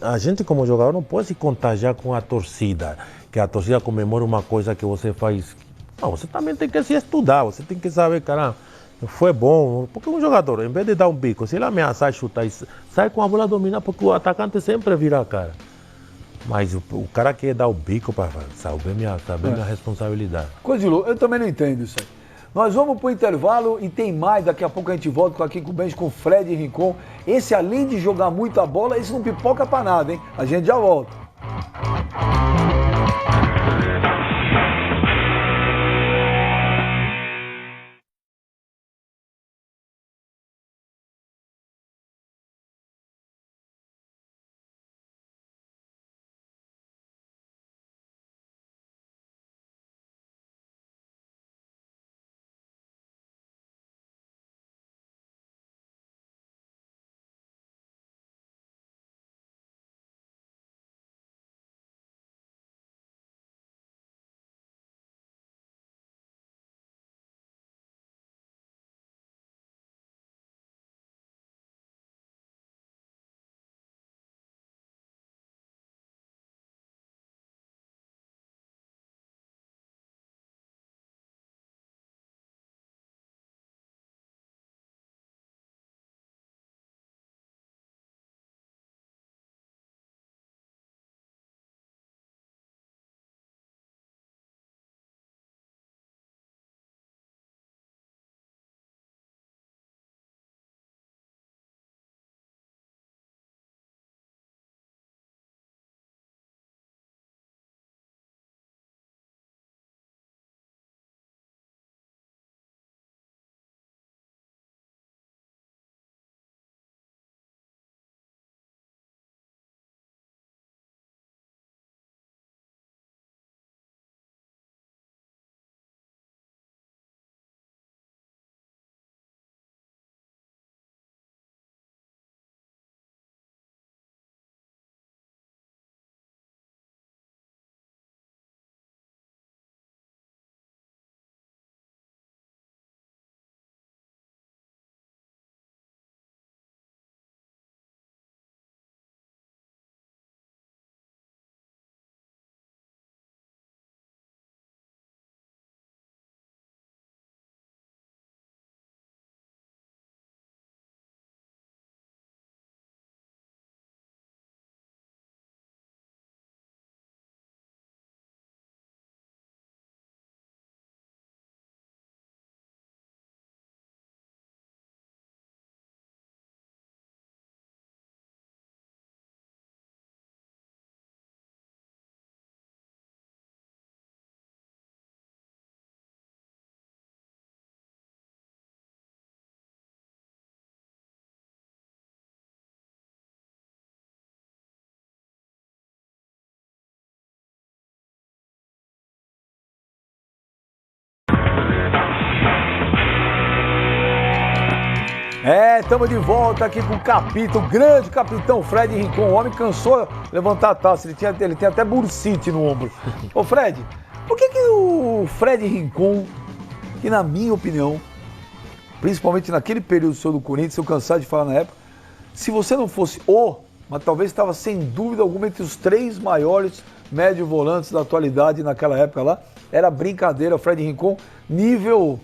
a gente como jogador não pode se contagiar com a torcida, que a torcida comemora uma coisa que você faz. Não, você também tem que se estudar, você tem que saber, caramba, foi bom. Porque um jogador, em vez de dar um bico, se ele ameaçar e chutar, sai com a bola dominada, porque o atacante sempre vira a cara. Mas o cara quer dar o bico para saber minha responsabilidade. Coisa de louco, eu também não entendo isso aí. Nós vamos pro intervalo e tem mais, daqui a pouco a gente volta aqui com o Benji, com o Fred Rincon. Esse, além de jogar muita bola, esse não pipoca pra nada, hein? A gente já volta. Estamos de volta aqui com o capitão, o grande capitão Fred Rincon. O homem cansou de levantar a taça, ele tem até bursite no ombro. Ô Fred, por que o Fred Rincon, que na minha opinião, principalmente naquele período do Corinthians, eu cansado de falar na época, se você não fosse mas talvez estava sem dúvida alguma entre os 3 maiores médio volantes da atualidade naquela época lá, era brincadeira, o Fred Rincon, nível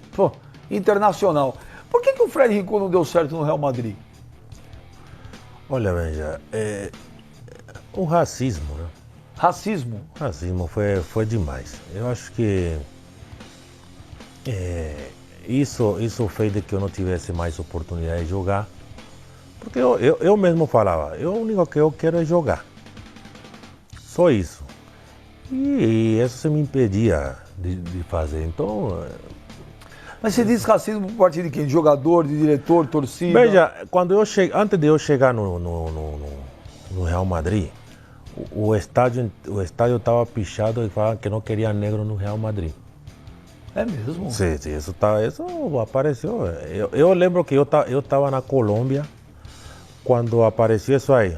internacional. Por que o Fred Rincon não deu certo no Real Madrid? Olha, Benja, o racismo, né? Racismo? Racismo foi demais. Eu acho que isso fez de que eu não tivesse mais oportunidade de jogar. Porque eu mesmo falava, o único que eu quero é jogar. Só isso. E isso me impedia de fazer. Então... Mas você diz racismo por parte de quem? De jogador, de diretor, torcida? Veja, antes de eu chegar no Real Madrid, o estádio estava pichado e falavam que não queria negro no Real Madrid. É mesmo? Sim, isso apareceu. Eu lembro que eu estava na Colômbia quando apareceu isso aí.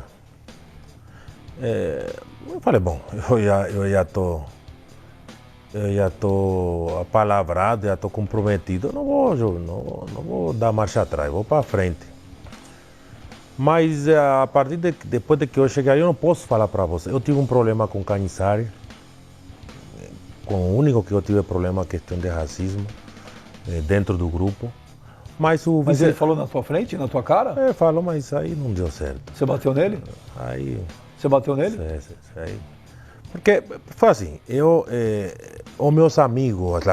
Eu falei, bom, eu já estou apalavrado, já estou comprometido, eu não vou dar marcha atrás, vou para frente. Mas depois de que eu chegar, eu não posso falar para você. Eu tive um problema com o Cañizares, com o único que eu tive problema, a questão de racismo, dentro do grupo. Mas ele falou na tua frente, na tua cara? Falou, mas aí não deu certo. Você bateu nele? Você bateu nele? Aí. Porque foi assim, os meus amigos,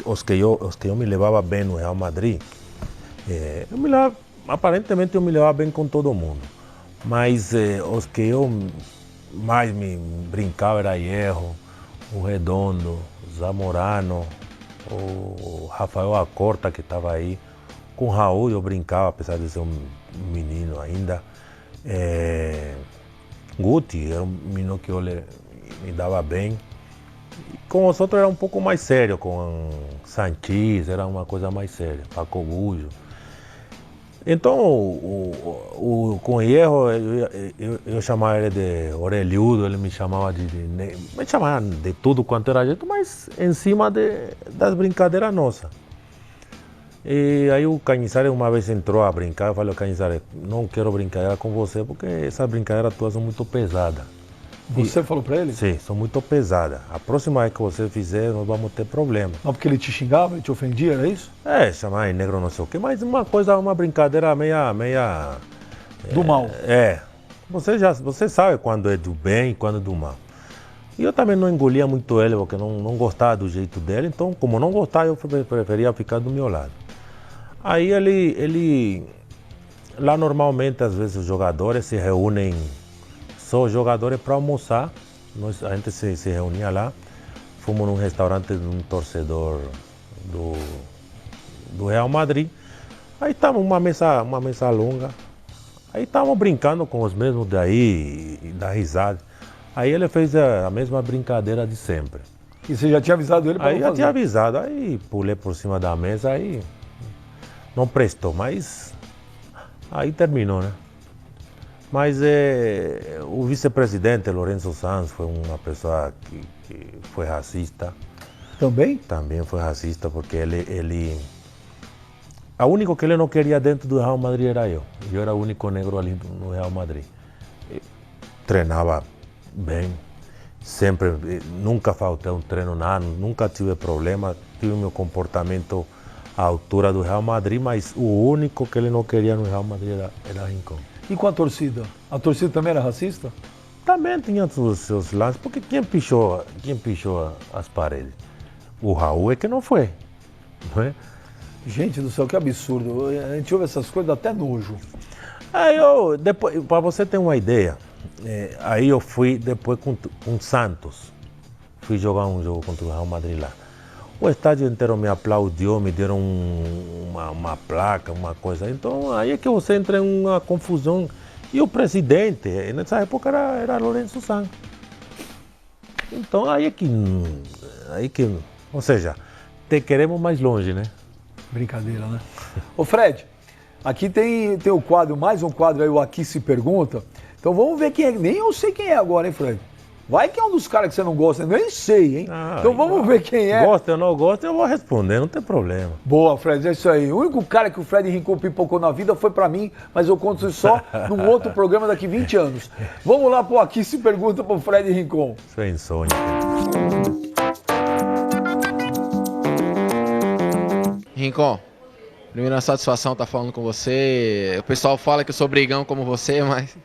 os que eu me levava bem no Real Madrid, aparentemente eu me levava bem com todo mundo. Mas os que eu mais me brincava era Hierro, o Redondo, o Zamorano, o Rafael Acorta, que estava aí. Com o Raul eu brincava, apesar de ser um menino ainda. Guti era um menino que eu me dava bem. Com os outros era um pouco mais sério, com Santis era uma coisa mais séria, Paco Bullo. Então, com o Hierro, eu chamava ele de orelhudo, ele me chamava de tudo quanto era jeito, mas em cima das brincadeiras nossas. E aí o Cañizares uma vez entrou a brincar, eu falei, Cañizares, não quero brincadeira com você, porque essas brincadeiras tuas são muito pesadas. Você falou pra ele? Sim, são muito pesadas. A próxima vez que você fizer, nós vamos ter problema. Não, porque ele te xingava, ele te ofendia, era isso? Chamar de negro não sei o quê, mas uma brincadeira meia... Do mal. Você sabe quando é do bem e quando é do mal. E eu também não engolia muito ele, porque não gostava do jeito dele, então como não gostava, eu preferia ficar do meu lado. Aí lá normalmente, às vezes, os jogadores se reúnem, só os jogadores para almoçar. A gente se reunia lá, fomos num restaurante de um torcedor do Real Madrid. Aí estava uma mesa longa, aí estávamos brincando com os mesmos daí, e dar risada. Aí ele fez a mesma brincadeira de sempre. E você já tinha avisado ele para não fazer? Aí já tinha avisado, aí pulei por cima da mesa, aí não prestou, mas aí terminou, né? Mas o vice-presidente, Lorenzo Sanz, foi uma pessoa que foi racista. Também? Também foi racista, porque a único que ele não queria dentro do Real Madrid era eu. Eu era o único negro ali no Real Madrid. Treinava bem, sempre, nunca faltei um treino, nada, nunca tive problema, tive meu comportamento à altura do Real Madrid, mas o único que ele não queria no Real Madrid era Rincon. E com a torcida? A torcida também era racista? Também tinha os seus lances, porque quem pichou as paredes? O Raul é que não foi, não é? Gente do céu, que absurdo, a gente ouve essas coisas, dá até nojo. Depois, para você ter uma ideia, aí eu fui depois com Santos, fui jogar um jogo contra o Real Madrid lá. O estádio inteiro me aplaudiu, me deram uma placa, uma coisa. Então aí é que você entra em uma confusão. E o presidente, nessa época, era Lorenzo Sanz. Então aí é que, ou seja, te queremos mais longe, né? Brincadeira, né? Ô Fred, Aqui tem o quadro, mais um quadro aí, o Aqui Se Pergunta. Então vamos ver quem é. Nem eu sei quem é agora, hein, Fred? Vai que é um dos caras que você não gosta, eu nem sei, hein? Então vamos ver quem é. Gosta ou não gosta, eu vou responder, não tem problema. Boa, Fred, é isso aí. O único cara que o Fred Rincon pipocou na vida foi pra mim, mas eu conto isso só num outro programa daqui 20 anos. Vamos lá pro Aqui Se Pergunta pro Fred Rincon. Isso é insônia. Rincon, primeira satisfação estar falando com você. O pessoal fala que eu sou brigão como você, mas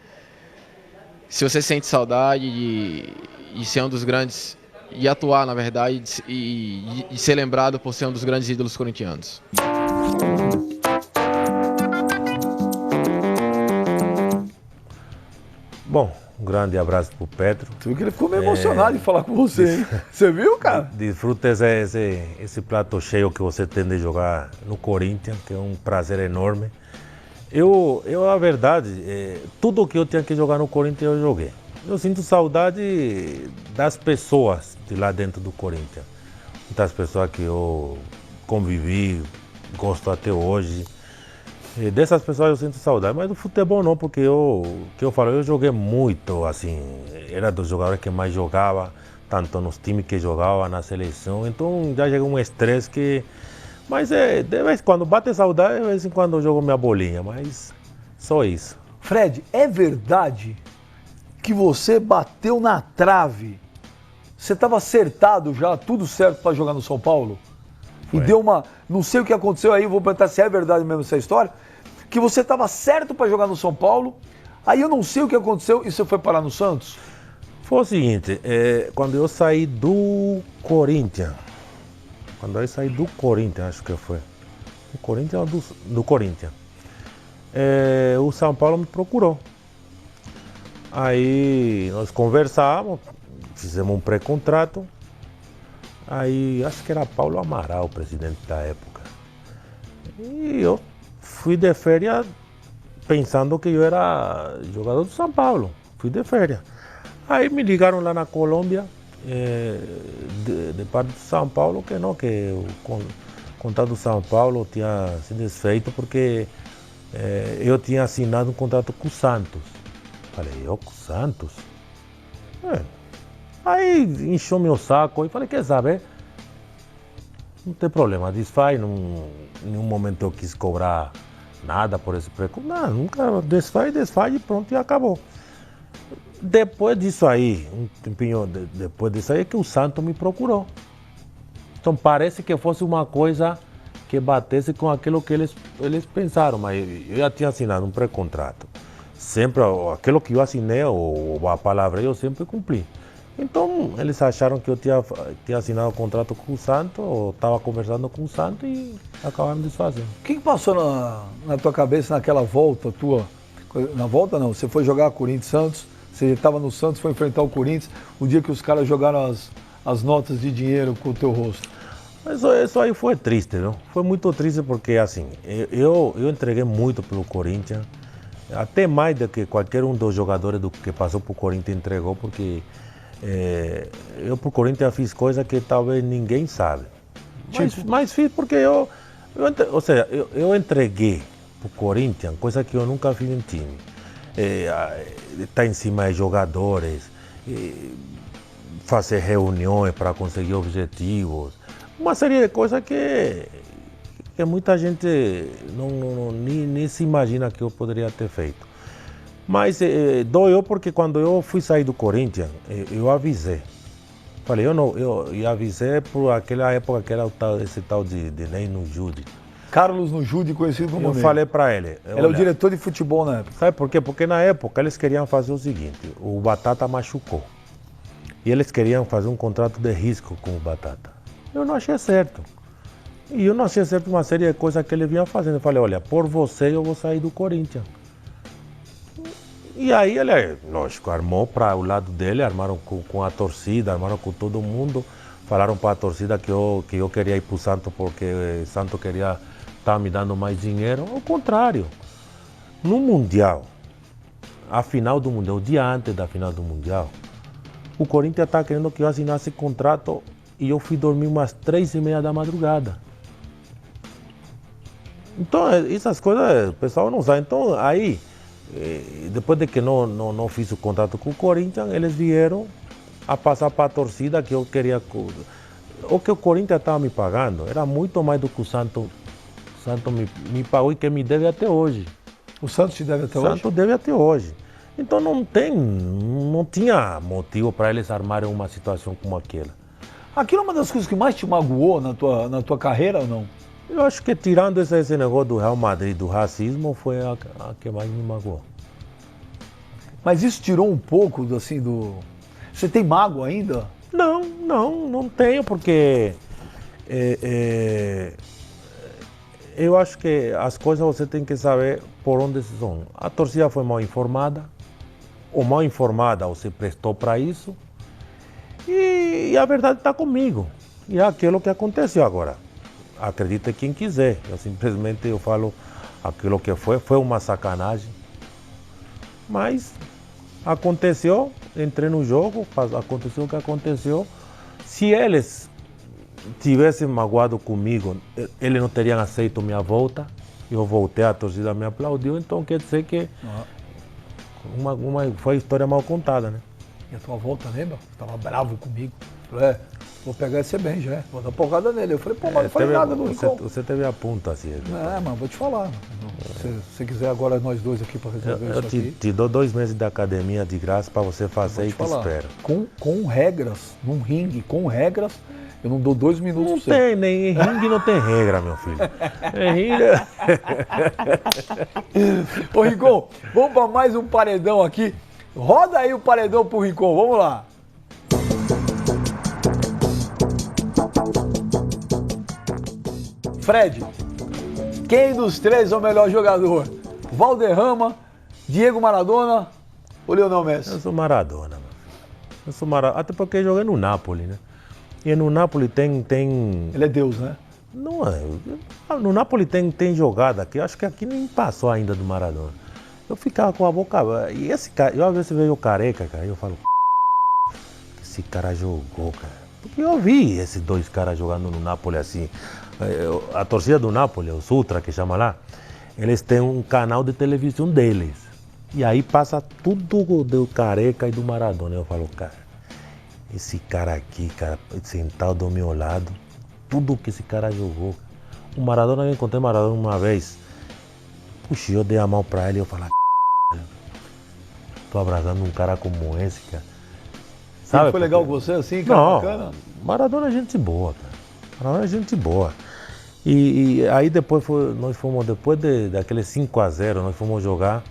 se você sente saudade de ser um dos grandes, de atuar, na verdade, e de ser lembrado por ser um dos grandes ídolos corintianos. Bom, um grande abraço pro Petro. Você viu que ele ficou meio emocionado de falar com você, hein? Você viu, cara? Desfruta esse prato cheio que você tem de jogar no Corinthians, que é um prazer enorme. Eu a verdade, tudo que eu tinha que jogar no Corinthians eu joguei. Eu sinto saudade das pessoas de lá dentro do Corinthians. Das pessoas que eu convivi, gosto até hoje. E dessas pessoas eu sinto saudade, mas do futebol não, porque eu joguei muito, assim, era dos jogadores que mais jogava, tanto nos times que jogava, na seleção, então já chegou um estresse que... Mas de vez em quando bate saudade, de vez em quando eu jogo minha bolinha, mas só isso. Fred, é verdade que você bateu na trave? Você estava acertado já, tudo certo para jogar no São Paulo? E deu uma... Não sei o que aconteceu aí, vou perguntar se é verdade mesmo essa história. Que você estava certo para jogar no São Paulo, aí eu não sei o que aconteceu e você foi parar no Santos? Foi o seguinte, quando eu saí do Corinthians, acho que foi, do Corinthians ou do Corinthians, o São Paulo me procurou. Aí nós conversamos, fizemos um pré-contrato, aí acho que era Paulo Amaral, o presidente da época. E eu fui de férias pensando que eu era jogador do São Paulo, fui de férias. Aí me ligaram lá na Colômbia, de parte do São Paulo, que não, que o contrato do São Paulo tinha se desfeito porque eu tinha assinado um contrato com o Santos. Falei, eu com o Santos? Aí encheu meu saco e falei, quer saber? Não tem problema, desfaz, em nenhum momento eu quis cobrar nada por esse preço. Não, nunca desfaz e pronto, e acabou. Depois disso aí, um tempinho depois disso aí, é que o Santos me procurou. Então parece que fosse uma coisa que batesse com aquilo que eles pensaram, mas eu já tinha assinado um pré-contrato. Sempre, aquilo que eu assinei, ou a palavra, eu sempre cumpri. Então eles acharam que eu tinha assinado um contrato com o Santos, ou estava conversando com o Santos e acabaram me desfazendo. O que passou na tua cabeça naquela volta tua? Na volta não, você foi jogar Corinthians Santos, você estava no Santos, foi enfrentar o Corinthians, o dia que os caras jogaram as notas de dinheiro com o teu rosto. Mas isso aí foi triste, não? Foi muito triste porque, assim, eu entreguei muito pelo Corinthians, até mais do que qualquer um dos jogadores que passou por Corinthians entregou, porque eu pro Corinthians fiz coisa que talvez ninguém sabe. Mas fiz porque eu entreguei pro Corinthians coisa que eu nunca fiz em time. Estar em cima de jogadores, fazer reuniões para conseguir objetivos, uma série de coisas que muita gente nem se imagina que eu poderia ter feito. Mas doeu porque quando eu fui sair do Corinthians, eu avisei. Falei, eu avisei por aquela época que era esse tal de Ney Nujude. Carlos Nujude, conhecido como Eu Ney. falei para ele. Ele é o diretor de futebol na época. Sabe por quê? Porque na época eles queriam fazer o seguinte, o Batata machucou. E eles queriam fazer um contrato de risco com o Batata. Eu não achei certo. E eu não achei certo uma série de coisas que ele vinha fazendo. Eu falei, olha, por você eu vou sair do Corinthians. E aí ele, lógico, armou para o lado dele, armaram com a torcida, armaram com todo mundo. Falaram para a torcida que eu queria ir para o Santos porque o Santos queria estar me dando mais dinheiro. Ao contrário, no Mundial, a final do Mundial, o dia antes da final do Mundial, o Corinthians está querendo que eu assinasse contrato e eu fui dormir umas 3:30 da madrugada. Então, essas coisas o pessoal não sabe. Então, aí, depois de que não fiz o contrato com o Corinthians, eles vieram a passar para a torcida que eu queria. O que o Corinthians estava me pagando era muito mais do que o Santos me pagou e que me deve até hoje. O Santos te deve até O hoje? Santos deve até hoje. Então não tinha motivo para eles armarem uma situação como aquela. Aquilo é uma das coisas que mais te magoou na tua carreira ou não? Eu acho que tirando esse negócio do Real Madrid, do racismo, foi a que mais me magoou. Mas isso tirou um pouco assim do... Você tem mágoa ainda? Não tenho, porque eu acho que as coisas você tem que saber por onde são. A torcida foi mal informada, ou mal informada, ou se prestou para isso, e a verdade está comigo. E é aquilo que aconteceu agora. Acredite quem quiser, eu falo aquilo que foi uma sacanagem, mas aconteceu, entrei no jogo, aconteceu o que aconteceu. Se eles tivessem magoado comigo, eles não teriam aceito minha volta, eu voltei, a torcida me aplaudiu, então quer dizer que foi história mal contada, né? E a tua volta, lembra? Você estava bravo comigo. Falei, vou pegar esse bem já, vou dar porrada nele. Eu falei, pô, mas não falei nada do Rincon. Você teve a ponta assim. Mas vou te falar. Se você quiser agora nós dois aqui para resolver isso aqui. Eu te dou 2 meses de academia de graça para você fazer e te espero. Com regras, num ringue, com regras, eu não dou 2 minutos não pra você. Tem, nem ringue não tem regra, meu filho. Ringue... Ô, Rincon, vamos para mais um paredão aqui. Roda aí o paredão pro Rincon, vamos lá. Fred, quem dos 3 é o melhor jogador? Valderrama, Diego Maradona ou Lionel Messi? Eu sou Maradona, mano. Eu sou Maradona, até porque eu joguei no Napoli, né? E no Napoli tem... Ele é Deus, né? Não é. No Napoli tem jogada que eu acho que aqui nem passou ainda do Maradona. Eu ficava com a boca... E esse cara, eu às vezes vejo o Careca, cara, e eu falo... Esse cara jogou, cara. Porque eu vi esses 2 caras jogando no Napoli assim. A torcida do Napoli, o Sutra, que chama lá, eles têm um canal de televisão deles. E aí passa tudo do Careca e do Maradona. Eu falo, cara, esse cara aqui, cara, sentado do meu lado, tudo que esse cara jogou. O Maradona, eu encontrei Maradona uma vez. Puxa, eu dei a mão pra ele e eu falei, tô abraçando um cara como esse, cara. Sabe, foi legal você assim, cara? Não, bacana? Maradona é gente boa, cara. Maradona é gente boa. E aí depois nós fomos, depois daquele 5-0, nós fomos jogar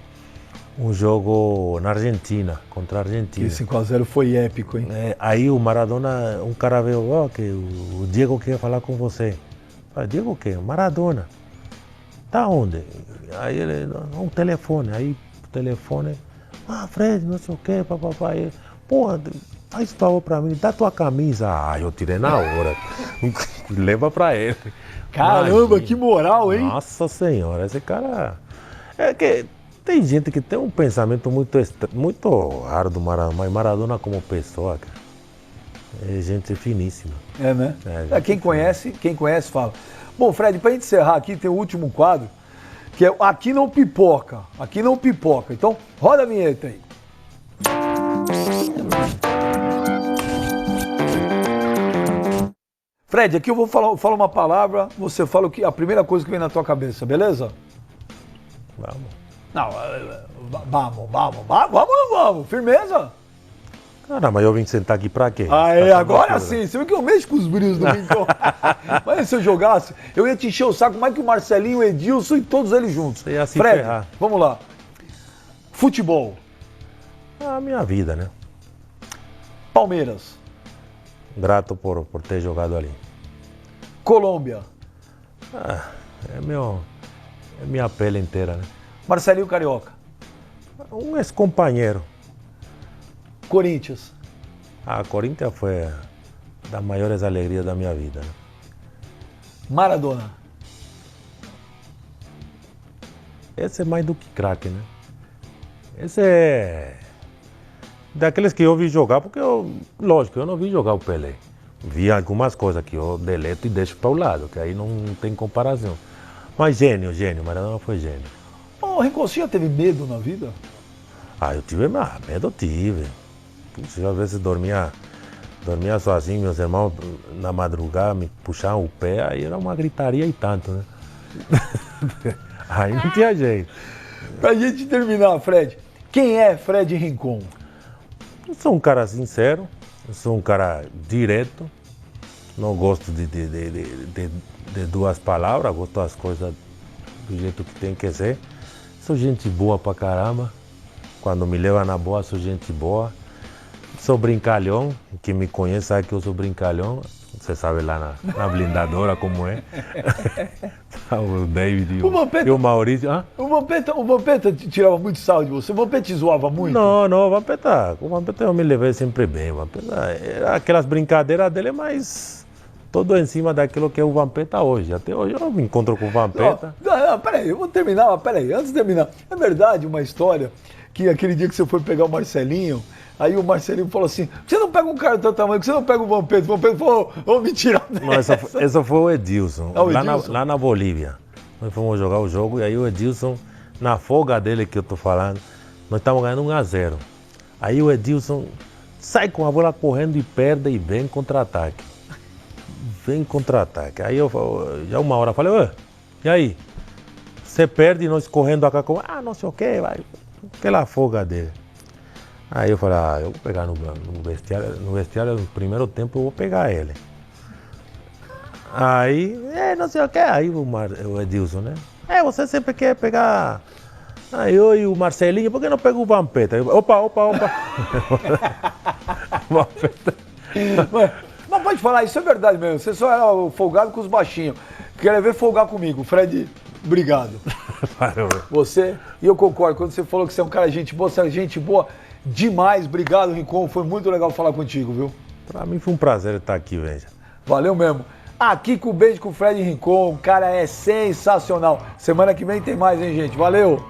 um jogo na Argentina, contra a Argentina. E 5-0 foi épico, hein? Aí o Maradona, um cara veio, que o Diego quer falar com você. Eu falei, Diego o quê? Maradona. Tá onde? Aí ele, um telefone. Aí o telefone, Fred, não sei o quê, papapá. Porra, faz favor pra mim, dá tua camisa. Eu tirei na hora. Leva pra ele. Caramba, imagina. Que moral, hein? Nossa Senhora, esse cara... É que tem gente que tem um pensamento muito raro do Maradona, mas Maradona como pessoa, cara, é gente finíssima. É, né? Quem conhece fala. Bom, Fred, pra gente encerrar aqui, tem o último quadro, que é Aqui Não Pipoca. Aqui Não Pipoca. Então, roda a vinheta aí. Fred, aqui eu vou falar uma palavra, você fala a primeira coisa que vem na tua cabeça, beleza? Vamos. Não, vamos, firmeza? Caramba, eu vim sentar aqui pra quê? Agora sim, você viu que eu mexo com os brilhos do Rincon. Mas se eu jogasse, eu ia te encher o saco mais que o Marcelinho, o Edilson e todos eles juntos. Você ia se Fred, ferrar. Vamos lá. Futebol. A minha vida, né? Palmeiras. Grato por ter jogado ali. Colômbia. É minha pele inteira, né? Marcelinho Carioca. Um ex-companheiro. Corinthians. Corinthians foi das maiores alegrias da minha vida, né? Maradona. Esse é mais do que craque, né? Esse é daqueles que eu vi jogar, porque lógico, eu não vi jogar o Pelé. Vi algumas coisas que eu deleto e deixo para o lado, que aí não tem comparação. Mas gênio, Maradona foi gênio. Ô, Rincon, você já teve medo na vida? Ah, eu tive medo, eu tive. Puxa, às vezes dormia sozinho, meus irmãos na madrugada me puxavam o pé, aí era uma gritaria e tanto, né? Aí não tinha jeito. Pra gente terminar, Fred, quem é Fred Rincon? Eu sou um cara sincero, eu sou um cara direto, não gosto de duas palavras, gosto das coisas do jeito que tem que ser. Sou gente boa pra caramba, quando me leva na boa sou gente boa. Sou brincalhão, quem me conhece sabe que eu sou brincalhão. Você sabe lá na blindadora como é. O David e o Maurício. Ah? O Vampeta tirava muito sarro de você? O Vampeta te zoava muito? Não, o Vampeta eu me levei sempre bem. O Vampeta, aquelas brincadeiras dele, mas todo em cima daquilo que é o Vampeta hoje. Até hoje eu me encontro com o Vampeta. Não, peraí, eu vou terminar, mas peraí, antes de terminar. É verdade uma história que aquele dia que você foi pegar o Marcelinho, aí o Marcelinho falou assim, você não pega um cara do teu tamanho, você não pega o Vampeta. O Vampeta falou, vamos me tirar dessa. Não, essa foi o Edilson, o Edilson? Lá na Bolívia. Nós fomos jogar o jogo e aí o Edilson, na folga dele que eu tô falando, nós estávamos ganhando 1-0. Aí o Edilson sai com a bola correndo e perde e vem contra-ataque. Aí eu já uma hora falei, ué, e aí? Você perde e nós correndo acá com, não sei o que, vai. Aquela folga dele. Aí eu falei, eu vou pegar no vestiário no primeiro tempo eu vou pegar ele. Aí, não sei o que, aí o Edilson, né? Você sempre quer pegar eu e o Marcelinho, por que não pega o Vampeta? Eu, opa. Mas pode falar, isso é verdade mesmo, você só era folgado com os baixinhos. Quer ver folgar comigo, Fred? Obrigado. Você, e eu concordo, quando você falou que você é um cara gente boa, você é gente boa demais. Obrigado, Rincon, foi muito legal falar contigo, viu? Pra mim foi um prazer estar aqui, veja. Valeu mesmo. Aqui com o Beijo com o Fred Rincon, o cara é sensacional. Semana que vem tem mais, hein, gente? Valeu!